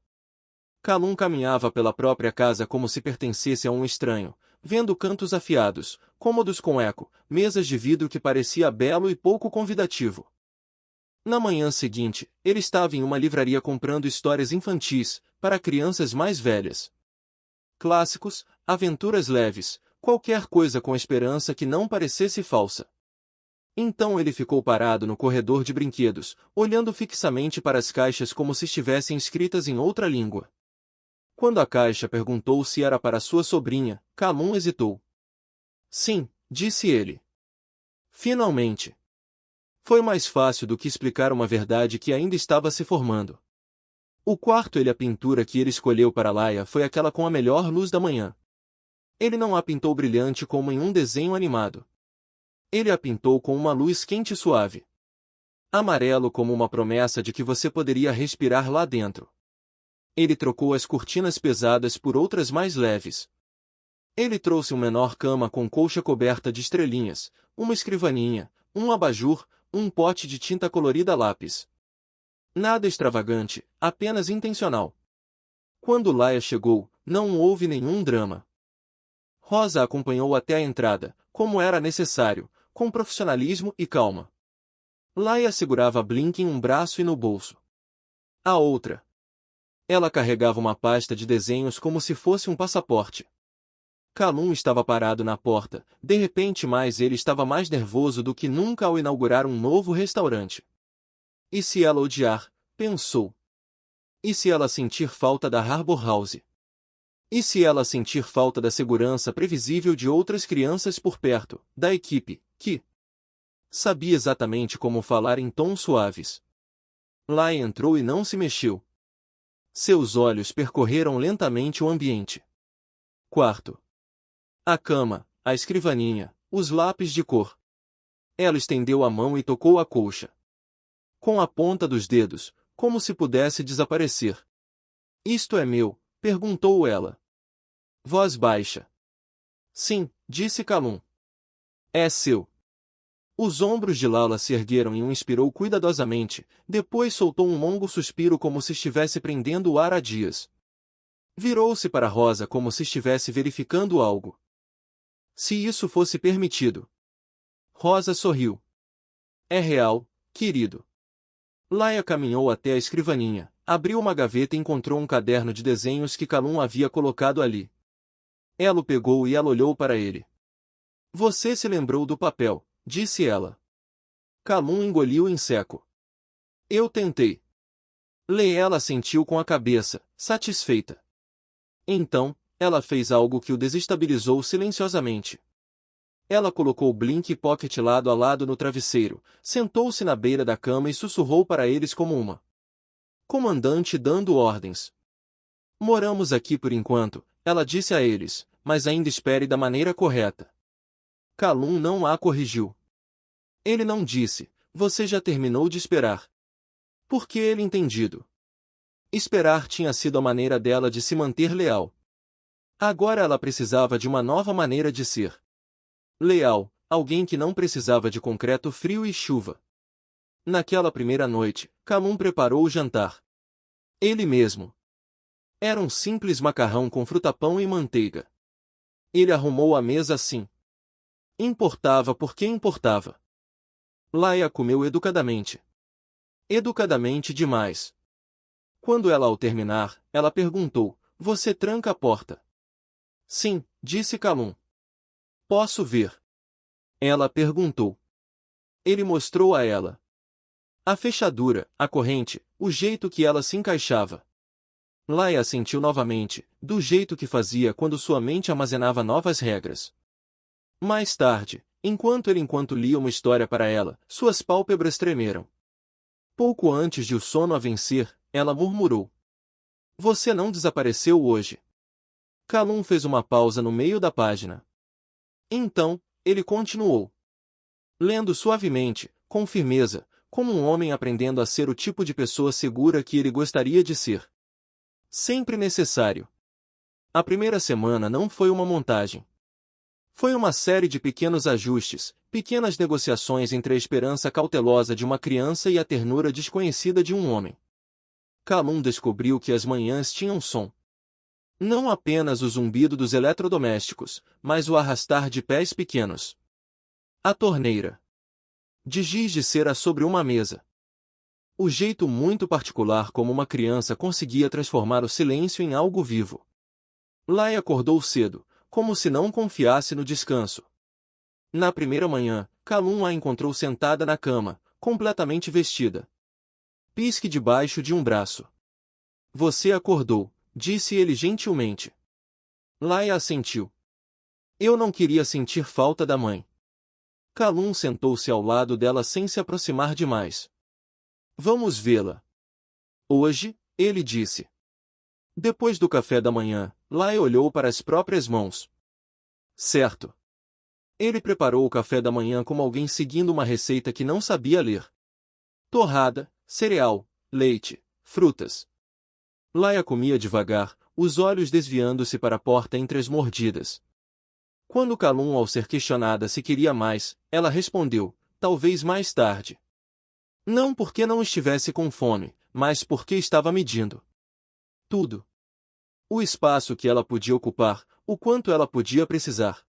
A: Calum caminhava pela própria casa como se pertencesse a um estranho, vendo cantos afiados, cômodos com eco, mesas de vidro que parecia belo e pouco convidativo. Na manhã seguinte, ele estava em uma livraria comprando histórias infantis, para crianças mais velhas. Clássicos, aventuras leves, qualquer coisa com esperança que não parecesse falsa. Então ele ficou parado no corredor de brinquedos, olhando fixamente para as caixas como se estivessem escritas em outra língua. Quando a caixa perguntou se era para sua sobrinha, Calum hesitou. Sim, disse ele. Finalmente. Foi mais fácil do que explicar uma verdade que ainda estava se formando. O quarto e a pintura que ele escolheu para Laia foi aquela com a melhor luz da manhã. Ele não a pintou brilhante como em um desenho animado. Ele a pintou com uma luz quente e suave. Amarelo como uma promessa de que você poderia respirar lá dentro. Ele trocou as cortinas pesadas por outras mais leves. Ele trouxe uma menor cama com colcha coberta de estrelinhas, uma escrivaninha, um abajur, um pote de tinta colorida a lápis. Nada extravagante, apenas intencional. Quando Laia chegou, não houve nenhum drama. Rosa a acompanhou até a entrada, como era necessário, com profissionalismo e calma. Laia segurava Blink em um braço e no bolso. A outra. Ela carregava uma pasta de desenhos como se fosse um passaporte. Calum estava parado na porta, de repente mas ele estava mais nervoso do que nunca ao inaugurar um novo restaurante. E se ela odiar? Pensou. E se ela sentir falta da Harbour House? E se ela sentir falta da segurança previsível de outras crianças por perto, da equipe, que sabia exatamente como falar em tons suaves? Lá entrou e não se mexeu. Seus olhos percorreram lentamente o ambiente. Quarto. A cama, a escrivaninha, os lápis de cor. Ela estendeu a mão e tocou a colcha. Com a ponta dos dedos, como se pudesse desaparecer. Isto é meu? Perguntou ela. Voz baixa. Sim, disse Calum. É seu. Os ombros de Lala se ergueram e o inspirou cuidadosamente, depois soltou um longo suspiro como se estivesse prendendo o ar há dias. Virou-se para Rosa como se estivesse verificando algo. Se isso fosse permitido. Rosa sorriu. É real, querido. Laia caminhou até a escrivaninha, abriu uma gaveta e encontrou um caderno de desenhos que Calum havia colocado ali. Ela o pegou e ela olhou para ele. Você se lembrou do papel, disse ela. Calum engoliu em seco. Eu tentei. Ela assentiu com a cabeça, satisfeita. Então, ela fez algo que o desestabilizou silenciosamente. Ela colocou Blink e Pocket lado a lado no travesseiro, sentou-se na beira da cama e sussurrou para eles como uma comandante dando ordens. Moramos aqui por enquanto, ela disse a eles, mas ainda espere da maneira correta. Calum não a corrigiu. Ele não disse, você já terminou de esperar. Porque ele entendido. Esperar tinha sido a maneira dela de se manter leal. Agora ela precisava de uma nova maneira de ser. Leal, alguém que não precisava de concreto frio e chuva. Naquela primeira noite, Calum preparou o jantar. Ele mesmo. Era um simples macarrão com frutapão e manteiga. Ele arrumou a mesa assim. Importava porque importava. Laia comeu educadamente. Educadamente demais. Quando ela ao terminar, ela perguntou, você tranca a porta? Sim, disse Calum. Posso ver? Ela perguntou. Ele mostrou a ela. A fechadura, a corrente, o jeito que ela se encaixava. Laia assentiu novamente, do jeito que fazia quando sua mente armazenava novas regras. Mais tarde, enquanto lia uma história para ela, suas pálpebras tremeram. Pouco antes de o sono a vencer, ela murmurou. Você não desapareceu hoje. Calum fez uma pausa no meio da página. Então, ele continuou. Lendo suavemente, com firmeza, como um homem aprendendo a ser o tipo de pessoa segura que ele gostaria de ser. Sempre necessário. A primeira semana não foi uma montagem. Foi uma série de pequenos ajustes, pequenas negociações entre a esperança cautelosa de uma criança e a ternura desconhecida de um homem. Calum descobriu que as manhãs tinham som. Não apenas o zumbido dos eletrodomésticos, mas o arrastar de pés pequenos. A torneira. De giz de cera sobre uma mesa. O jeito muito particular como uma criança conseguia transformar o silêncio em algo vivo. Laia acordou cedo, como se não confiasse no descanso. Na primeira manhã, Calum a encontrou sentada na cama, completamente vestida. Pisque debaixo de um braço. Você acordou, disse ele gentilmente. Laia assentiu. Eu não queria sentir falta da mãe. Calum sentou-se ao lado dela sem se aproximar demais. Vamos vê-la. Hoje, ele disse. Depois do café da manhã, Laia olhou para as próprias mãos. Certo. Ele preparou o café da manhã como alguém seguindo uma receita que não sabia ler. torrada, cereal, leite, frutas. Laia comia devagar, os olhos desviando-se para a porta entre as mordidas. Quando Calum, ao ser questionada se queria mais, ela respondeu, talvez mais tarde. Não porque não estivesse com fome, mas porque estava medindo tudo. O espaço que ela podia ocupar, o quanto ela podia precisar.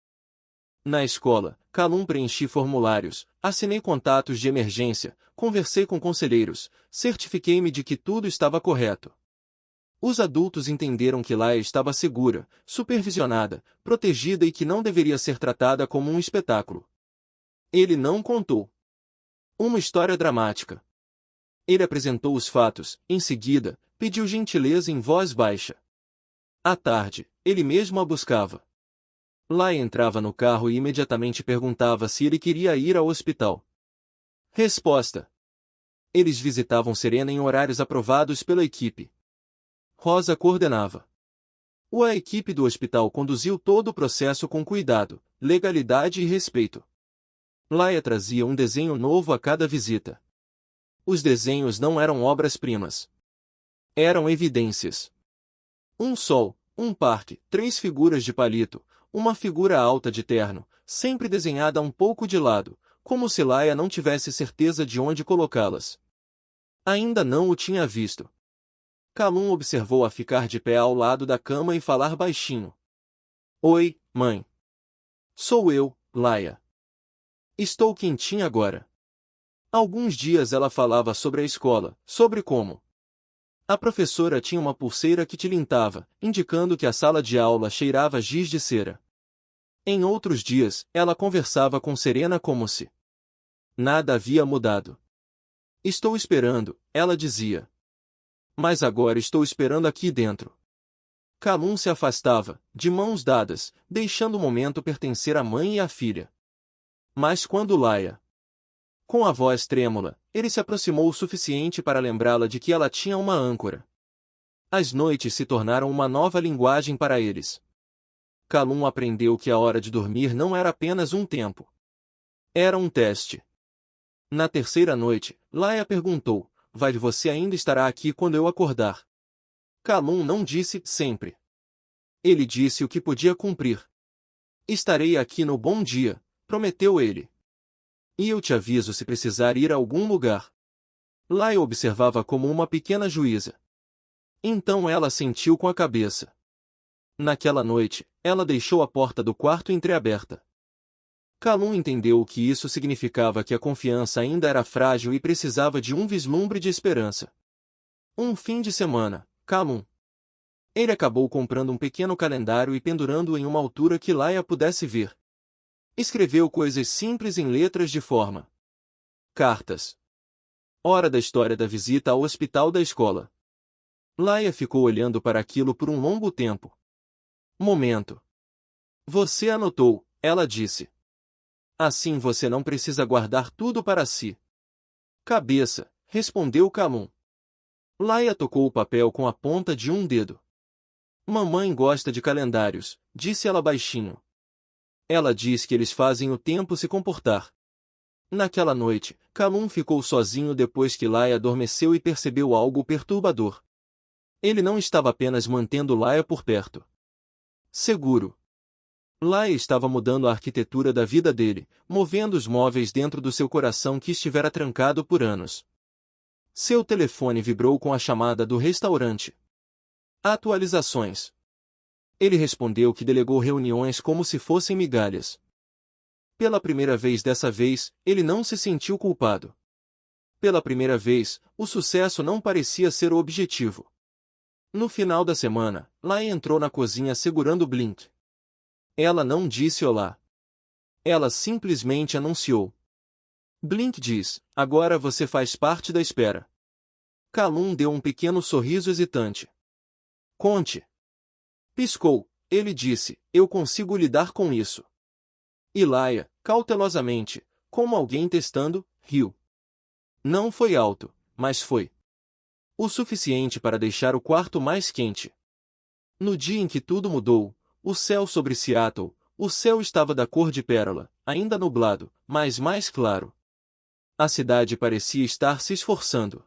A: Na escola, Calum preenchi formulários, assinei contatos de emergência, conversei com conselheiros, certifiquei-me de que tudo estava correto. Os adultos entenderam que Laia estava segura, supervisionada, protegida e que não deveria ser tratada como um espetáculo. Ele não contou uma história dramática. Ele apresentou os fatos, em seguida, pediu gentileza em voz baixa. À tarde, ele mesmo a buscava. Laia entrava no carro e imediatamente perguntava se ele queria ir ao hospital. Resposta: eles visitavam Serena em horários aprovados pela equipe. Rosa coordenava. A equipe do hospital conduziu todo o processo com cuidado, legalidade e respeito. Laia trazia um desenho novo a cada visita. Os desenhos não eram obras-primas. Eram evidências. Um sol, um parque, 3 figuras de palito, uma figura alta de terno, sempre desenhada um pouco de lado, como se Laia não tivesse certeza de onde colocá-las. Ainda não o tinha visto. Calum observou-a ficar de pé ao lado da cama e falar baixinho. Oi, mãe. Sou eu, Laia. Estou quentinha agora. Alguns dias ela falava sobre a escola, sobre como a professora tinha uma pulseira que tilintava, indicando que a sala de aula cheirava giz de cera. Em outros dias, ela conversava com Serena como se nada havia mudado. Estou esperando, ela dizia. Mas agora estou esperando aqui dentro. Calum se afastava, de mãos dadas, deixando o momento pertencer à mãe e à filha. Mas quando Laia, com a voz trêmula, ele se aproximou o suficiente para lembrá-la de que ela tinha uma âncora. As noites se tornaram uma nova linguagem para eles. Calum aprendeu que a hora de dormir não era apenas um tempo. Era um teste. Na terceira noite, Laia perguntou, você ainda estará aqui quando eu acordar? Calum não disse sempre. Ele disse o que podia cumprir. Estarei aqui no bom dia, prometeu ele. E eu te aviso se precisar ir a algum lugar. Laia observava como uma pequena juíza. Então ela sentiu com a cabeça. Naquela noite, ela deixou a porta do quarto entreaberta. Calum entendeu que isso significava que a confiança ainda era frágil e precisava de um vislumbre de esperança. Um fim de semana, Calum. Ele acabou comprando um pequeno calendário e pendurando-o em uma altura que Laia pudesse ver. Escreveu coisas simples em letras de forma. Cartas. Hora da história da visita ao hospital da escola. Laia ficou olhando para aquilo por um longo tempo. Momento. Você anotou, ela disse. Assim você não precisa guardar tudo para si. Cabeça, respondeu Calum. Laia tocou o papel com a ponta de um dedo. Mamãe gosta de calendários, disse ela baixinho. Ela diz que eles fazem o tempo se comportar. Naquela noite, Calum ficou sozinho depois que Laia adormeceu e percebeu algo perturbador. Ele não estava apenas mantendo Laia por perto. Seguro. Laia estava mudando a arquitetura da vida dele, movendo os móveis dentro do seu coração que estivera trancado por anos. Seu telefone vibrou com a chamada do restaurante. Atualizações. Ele respondeu que delegou reuniões como se fossem migalhas. Pela primeira vez dessa vez, ele não se sentiu culpado. Pela primeira vez, o sucesso não parecia ser o objetivo. No final da semana, Laia entrou na cozinha segurando Blink. Ela não disse olá. Ela simplesmente anunciou. Blink diz, agora você faz parte da espera. Calum deu um pequeno sorriso hesitante. Conte. Piscou, ele disse, eu consigo lidar com isso. E Laia, cautelosamente, como alguém testando, riu. Não foi alto, mas foi o suficiente para deixar o quarto mais quente. No dia em que tudo mudou, o céu sobre Seattle, o céu estava da cor de pérola, ainda nublado, mas mais claro. A cidade parecia estar se esforçando.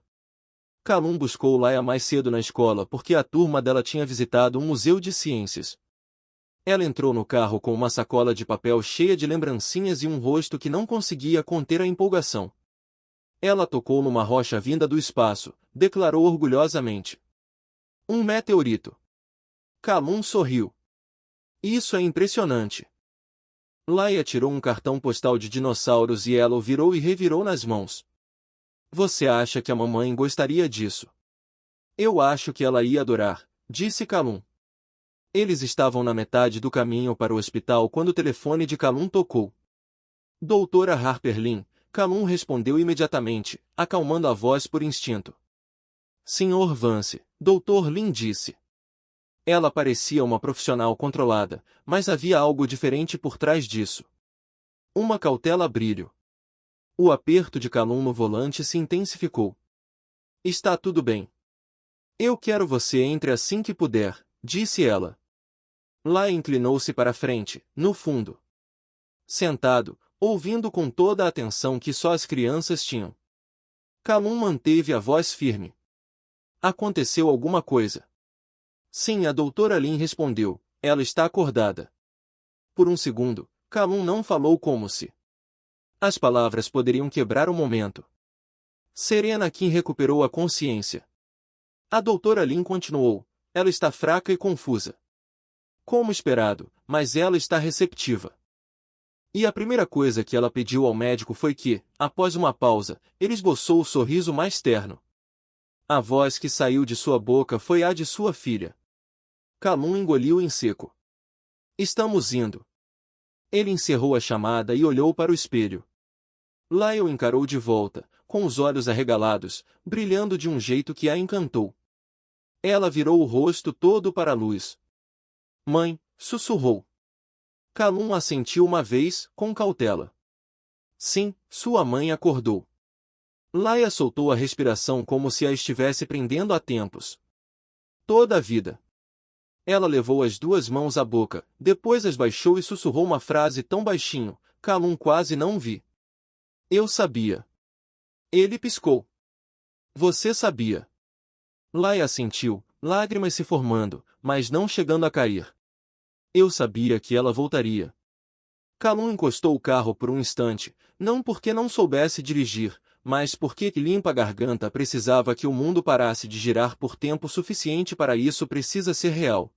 A: Calum buscou Laia mais cedo na escola porque a turma dela tinha visitado um museu de ciências. Ela entrou no carro com uma sacola de papel cheia de lembrancinhas e um rosto que não conseguia conter a empolgação. Ela tocou numa rocha vinda do espaço, declarou orgulhosamente. Um meteorito. Calum sorriu. Isso é impressionante. Laia tirou um cartão postal de dinossauros e ela o virou e revirou nas mãos. Você acha que a mamãe gostaria disso? Eu acho que ela ia adorar, disse Calum. Eles estavam na metade do caminho para o hospital quando o telefone de Calum tocou. Doutora Harper Lynn, Calum respondeu imediatamente, acalmando a voz por instinto. Sr. Vance, Dr. Lynn disse. Ela parecia uma profissional controlada, mas havia algo diferente por trás disso. Uma cautela brilho. O aperto de Calum no volante se intensificou. Está tudo bem. Eu quero você entre assim que puder, disse ela. Laia inclinou-se para a frente, no fundo. Sentado, ouvindo com toda a atenção que só as crianças tinham. Calum manteve a voz firme. Aconteceu alguma coisa? Sim, a doutora Lynn respondeu. Ela está acordada. Por um segundo, Calum não falou como se as palavras poderiam quebrar o momento. Serena Kim recuperou a consciência. A doutora Lynn continuou. Ela está fraca e confusa. Como esperado, mas ela está receptiva. E a primeira coisa que ela pediu ao médico foi que, após uma pausa, ele esboçou o sorriso mais terno. A voz que saiu de sua boca foi a de sua filha. Calum engoliu em seco. Estamos indo. Ele encerrou a chamada e olhou para o espelho. Laia o encarou de volta, com os olhos arregalados, brilhando de um jeito que a encantou. Ela virou o rosto todo para a luz. Mãe, sussurrou. Calum assentiu uma vez, com cautela. Sim, sua mãe acordou. Laia soltou a respiração como se a estivesse prendendo há tempos. Toda a vida. Ela levou as duas mãos à boca, depois as baixou e sussurrou uma frase tão baixinho, Calum quase não vi. Eu sabia. Ele piscou. Você sabia. Laia assentiu, lágrimas se formando, mas não chegando a cair. Eu sabia que ela voltaria. Calum encostou o carro por um instante, não porque não soubesse dirigir, mas porque limpa a garganta precisava que o mundo parasse de girar por tempo suficiente para isso precisa ser real.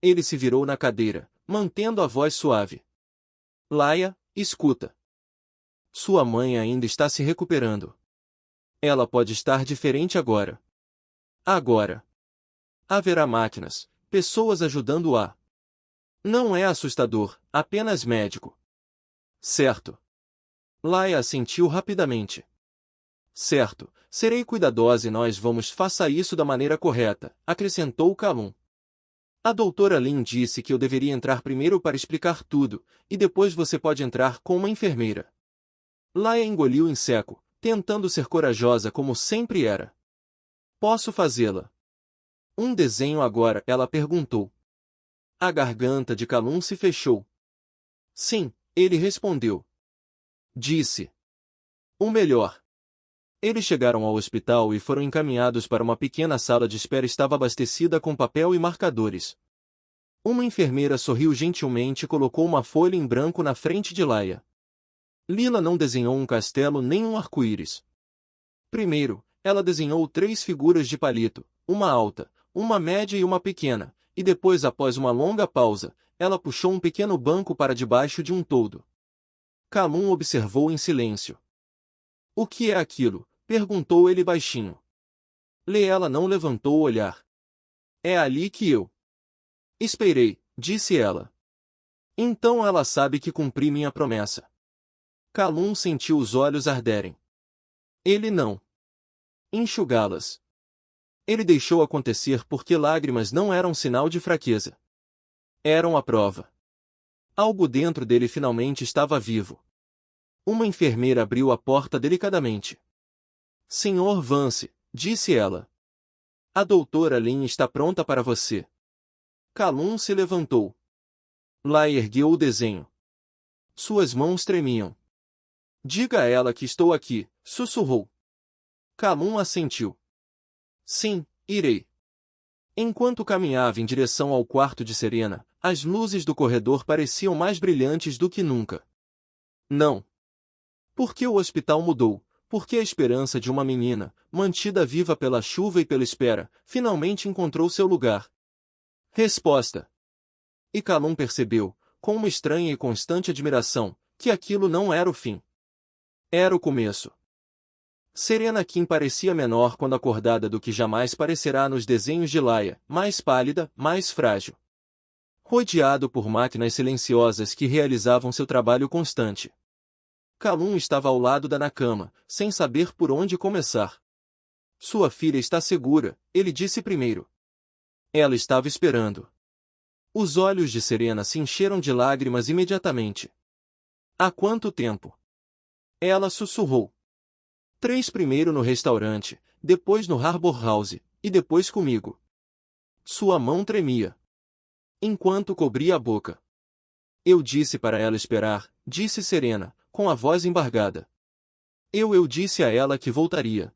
A: Ele se virou na cadeira, mantendo a voz suave. Laia, escuta. Sua mãe ainda está se recuperando. Ela pode estar diferente agora. Agora. Haverá máquinas, pessoas ajudando-a. Não é assustador, apenas médico. Certo. Laia assentiu rapidamente. Certo, serei cuidadosa e nós vamos faça isso da maneira correta, acrescentou Calum. A doutora Lynn disse que eu deveria entrar primeiro para explicar tudo, e depois você pode entrar com uma enfermeira. Laia engoliu em seco, tentando ser corajosa como sempre era. Posso fazê-la? Um desenho agora, ela perguntou. A garganta de Calum se fechou. Sim, ele respondeu. Disse. O melhor. Eles chegaram ao hospital e foram encaminhados para uma pequena sala de espera estava abastecida com papel e marcadores. Uma enfermeira sorriu gentilmente e colocou uma folha em branco na frente de Laia. Lila não desenhou um castelo nem um arco-íris. Primeiro, ela desenhou 3 figuras de palito, uma alta, uma média e uma pequena, e depois após uma longa pausa, ela puxou um pequeno banco para debaixo de um toldo. Calum observou em silêncio. O que é aquilo? Perguntou ele baixinho. Ela não levantou o olhar. É ali que eu esperei, disse ela. Então ela sabe que cumpri minha promessa. Calum sentiu os olhos arderem. Ele não enxugá-las. Ele deixou acontecer porque lágrimas não eram sinal de fraqueza. Eram a prova. Algo dentro dele finalmente estava vivo. Uma enfermeira abriu a porta delicadamente. Senhor Vance, disse ela. A doutora Lynn está pronta para você. Calum se levantou. Laia ergueu o desenho. Suas mãos tremiam. Diga a ela que estou aqui, sussurrou. Calum assentiu. Sim, irei. Enquanto caminhava em direção ao quarto de Serena, as luzes do corredor pareciam mais brilhantes do que nunca. Não. Porque o hospital mudou, porque a esperança de uma menina, mantida viva pela chuva e pela espera, finalmente encontrou seu lugar. Resposta. E Calum percebeu, com uma estranha e constante admiração, que aquilo não era o fim. Era o começo. Serena Kim parecia menor quando acordada do que jamais parecerá nos desenhos de Laia, mais pálida, mais frágil. Rodeado por máquinas silenciosas que realizavam seu trabalho constante. Calum estava ao lado da na cama, sem saber por onde começar. Sua filha está segura, ele disse primeiro. Ela estava esperando. Os olhos de Serena se encheram de lágrimas imediatamente. Há quanto tempo? Ela sussurrou. 3 primeiro no restaurante, depois no Harbour House, e depois comigo. Sua mão tremia. Enquanto cobria a boca. Eu disse para ela esperar, disse Serena, com a voz embargada. Eu disse a ela que voltaria.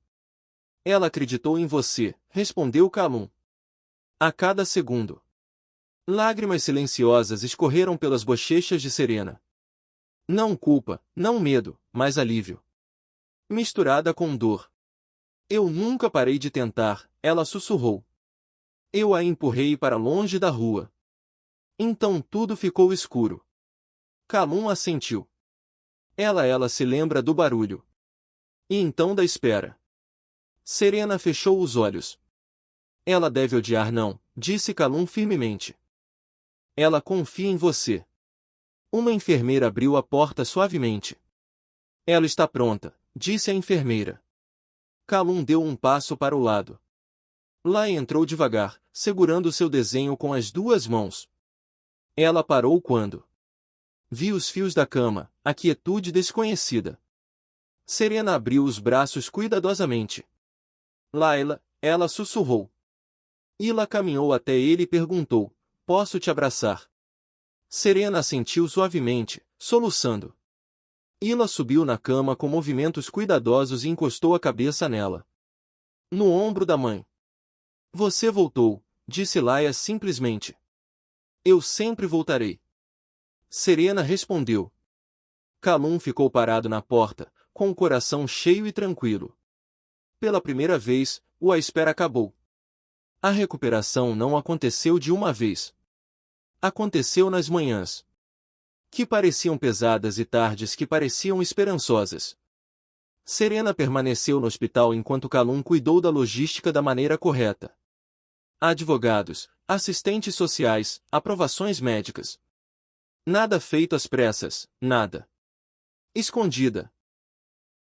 A: Ela acreditou em você, respondeu Calum. A cada segundo. Lágrimas silenciosas escorreram pelas bochechas de Serena. Não culpa, não medo, mas alívio. Misturada com dor. Eu nunca parei de tentar, ela sussurrou. Eu a empurrei para longe da rua. Então tudo ficou escuro. Calum assentiu. Ela se lembra do barulho. E então da espera. Serena fechou os olhos. Ela deve odiar não, disse Calum firmemente. Ela confia em você. Uma enfermeira abriu a porta suavemente. Ela está pronta, disse a enfermeira. Calum deu um passo para o lado. Laia entrou devagar, segurando seu desenho com as 2 mãos. Ela parou quando viu os fios da cama, a quietude desconhecida. Serena abriu os braços cuidadosamente. Laila, ela sussurrou. Ila caminhou até ele e perguntou, posso te abraçar? Serena assentiu suavemente, soluçando. Ila subiu na cama com movimentos cuidadosos e encostou a cabeça nela. No ombro da mãe. Você voltou, disse Laia simplesmente. Eu sempre voltarei. Serena respondeu. Calum ficou parado na porta, com o coração cheio e tranquilo. Pela primeira vez, a espera acabou. A recuperação não aconteceu de uma vez. Aconteceu nas manhãs, que pareciam pesadas e tardes que pareciam esperançosas. Serena permaneceu no hospital enquanto Calum cuidou da logística da maneira correta. Advogados, assistentes sociais, aprovações médicas. Nada feito às pressas, nada. Escondida.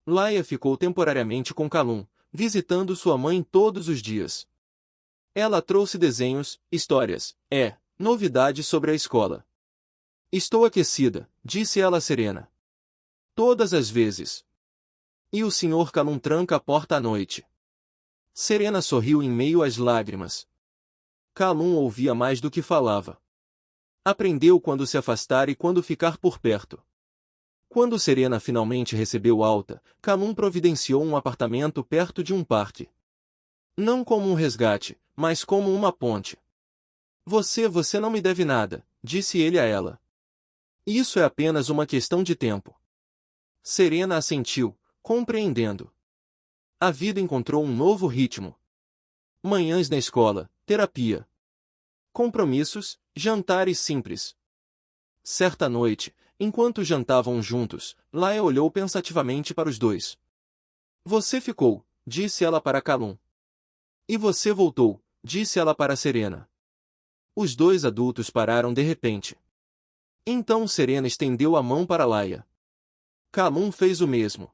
A: Laia ficou temporariamente com Calum, visitando sua mãe todos os dias. Ela trouxe desenhos, histórias, novidades sobre a escola. Estou aquecida, disse ela serena. Todas as vezes. E o Sr. Calum tranca a porta à noite. Serena sorriu em meio às lágrimas. Calum ouvia mais do que falava. Aprendeu quando se afastar e quando ficar por perto. Quando Serena finalmente recebeu alta, Calum providenciou um apartamento perto de um parque. Não como um resgate, mas como uma ponte. Você não me deve nada, disse ele a ela. Isso é apenas uma questão de tempo. Serena assentiu, compreendendo. A vida encontrou um novo ritmo. Manhãs na escola, terapia. Compromissos, jantares simples. Certa noite, enquanto jantavam juntos, Laia olhou pensativamente para os dois. Você ficou, disse ela para Calum. E você voltou, disse ela para Serena. Os 2 adultos pararam de repente. Então Serena estendeu a mão para Laia. Calum fez o mesmo.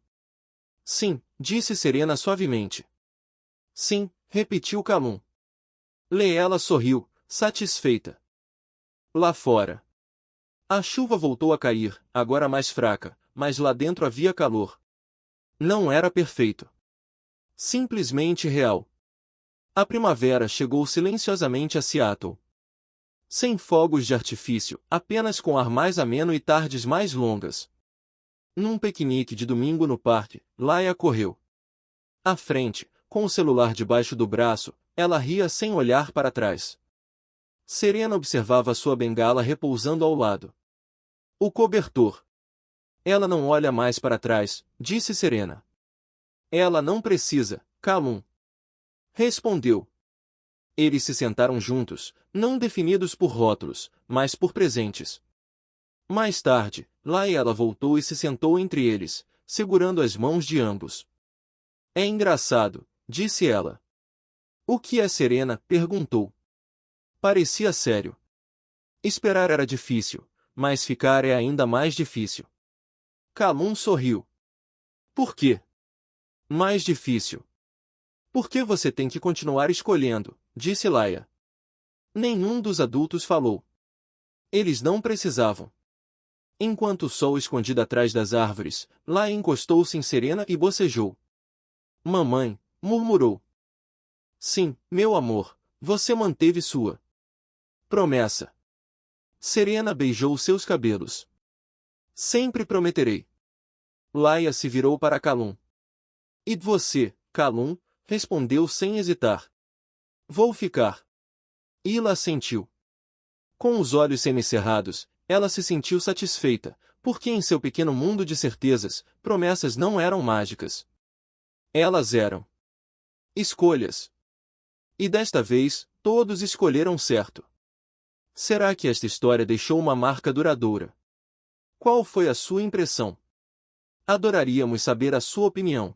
A: Sim, disse Serena suavemente. Sim, repetiu Calum. Leela sorriu, satisfeita. Lá fora. A chuva voltou a cair, agora mais fraca, mas lá dentro havia calor. Não era perfeito. Simplesmente real. A primavera chegou silenciosamente a Seattle. Sem fogos de artifício, apenas com ar mais ameno e tardes mais longas. Num piquenique de domingo no parque, Laia correu. À frente, com o celular debaixo do braço, ela ria sem olhar para trás. Serena observava sua bengala repousando ao lado. O cobertor. Ela não olha mais para trás, disse Serena. Ela não precisa, Calum. Respondeu. Eles se sentaram juntos, não definidos por rótulos, mas por presentes. Mais tarde, Laia voltou e se sentou entre eles, segurando as mãos de ambos. É engraçado, disse ela. O que é, Serena? Perguntou. Parecia sério. Esperar era difícil, mas ficar é ainda mais difícil. Calum sorriu. Por quê? Mais difícil. Porque você tem que continuar escolhendo, disse Laia. Nenhum dos adultos falou. Eles não precisavam. Enquanto o sol escondido atrás das árvores, Laia encostou-se em Serena e bocejou. Mamãe, murmurou. Sim, meu amor, você manteve sua promessa. Serena beijou seus cabelos. Sempre prometerei. Laia se virou para Calum. E você, Calum? Respondeu sem hesitar. Vou ficar. Ila assentiu. Com os olhos semicerrados, ela se sentiu satisfeita, porque em seu pequeno mundo de certezas, promessas não eram mágicas. Elas eram escolhas. E desta vez, todos escolheram certo. Será que esta história deixou uma marca duradoura? Qual foi a sua impressão? Adoraríamos saber a sua opinião.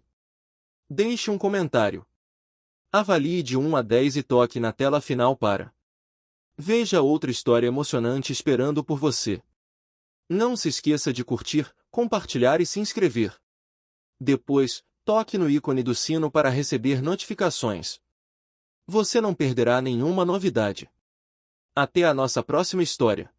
A: Deixe um comentário. Avalie de 1 a 10 e toque na tela final para. Veja outra história emocionante esperando por você. Não se esqueça de curtir, compartilhar e se inscrever. Depois, toque no ícone do sino para receber notificações. Você não perderá nenhuma novidade. Até a nossa próxima história.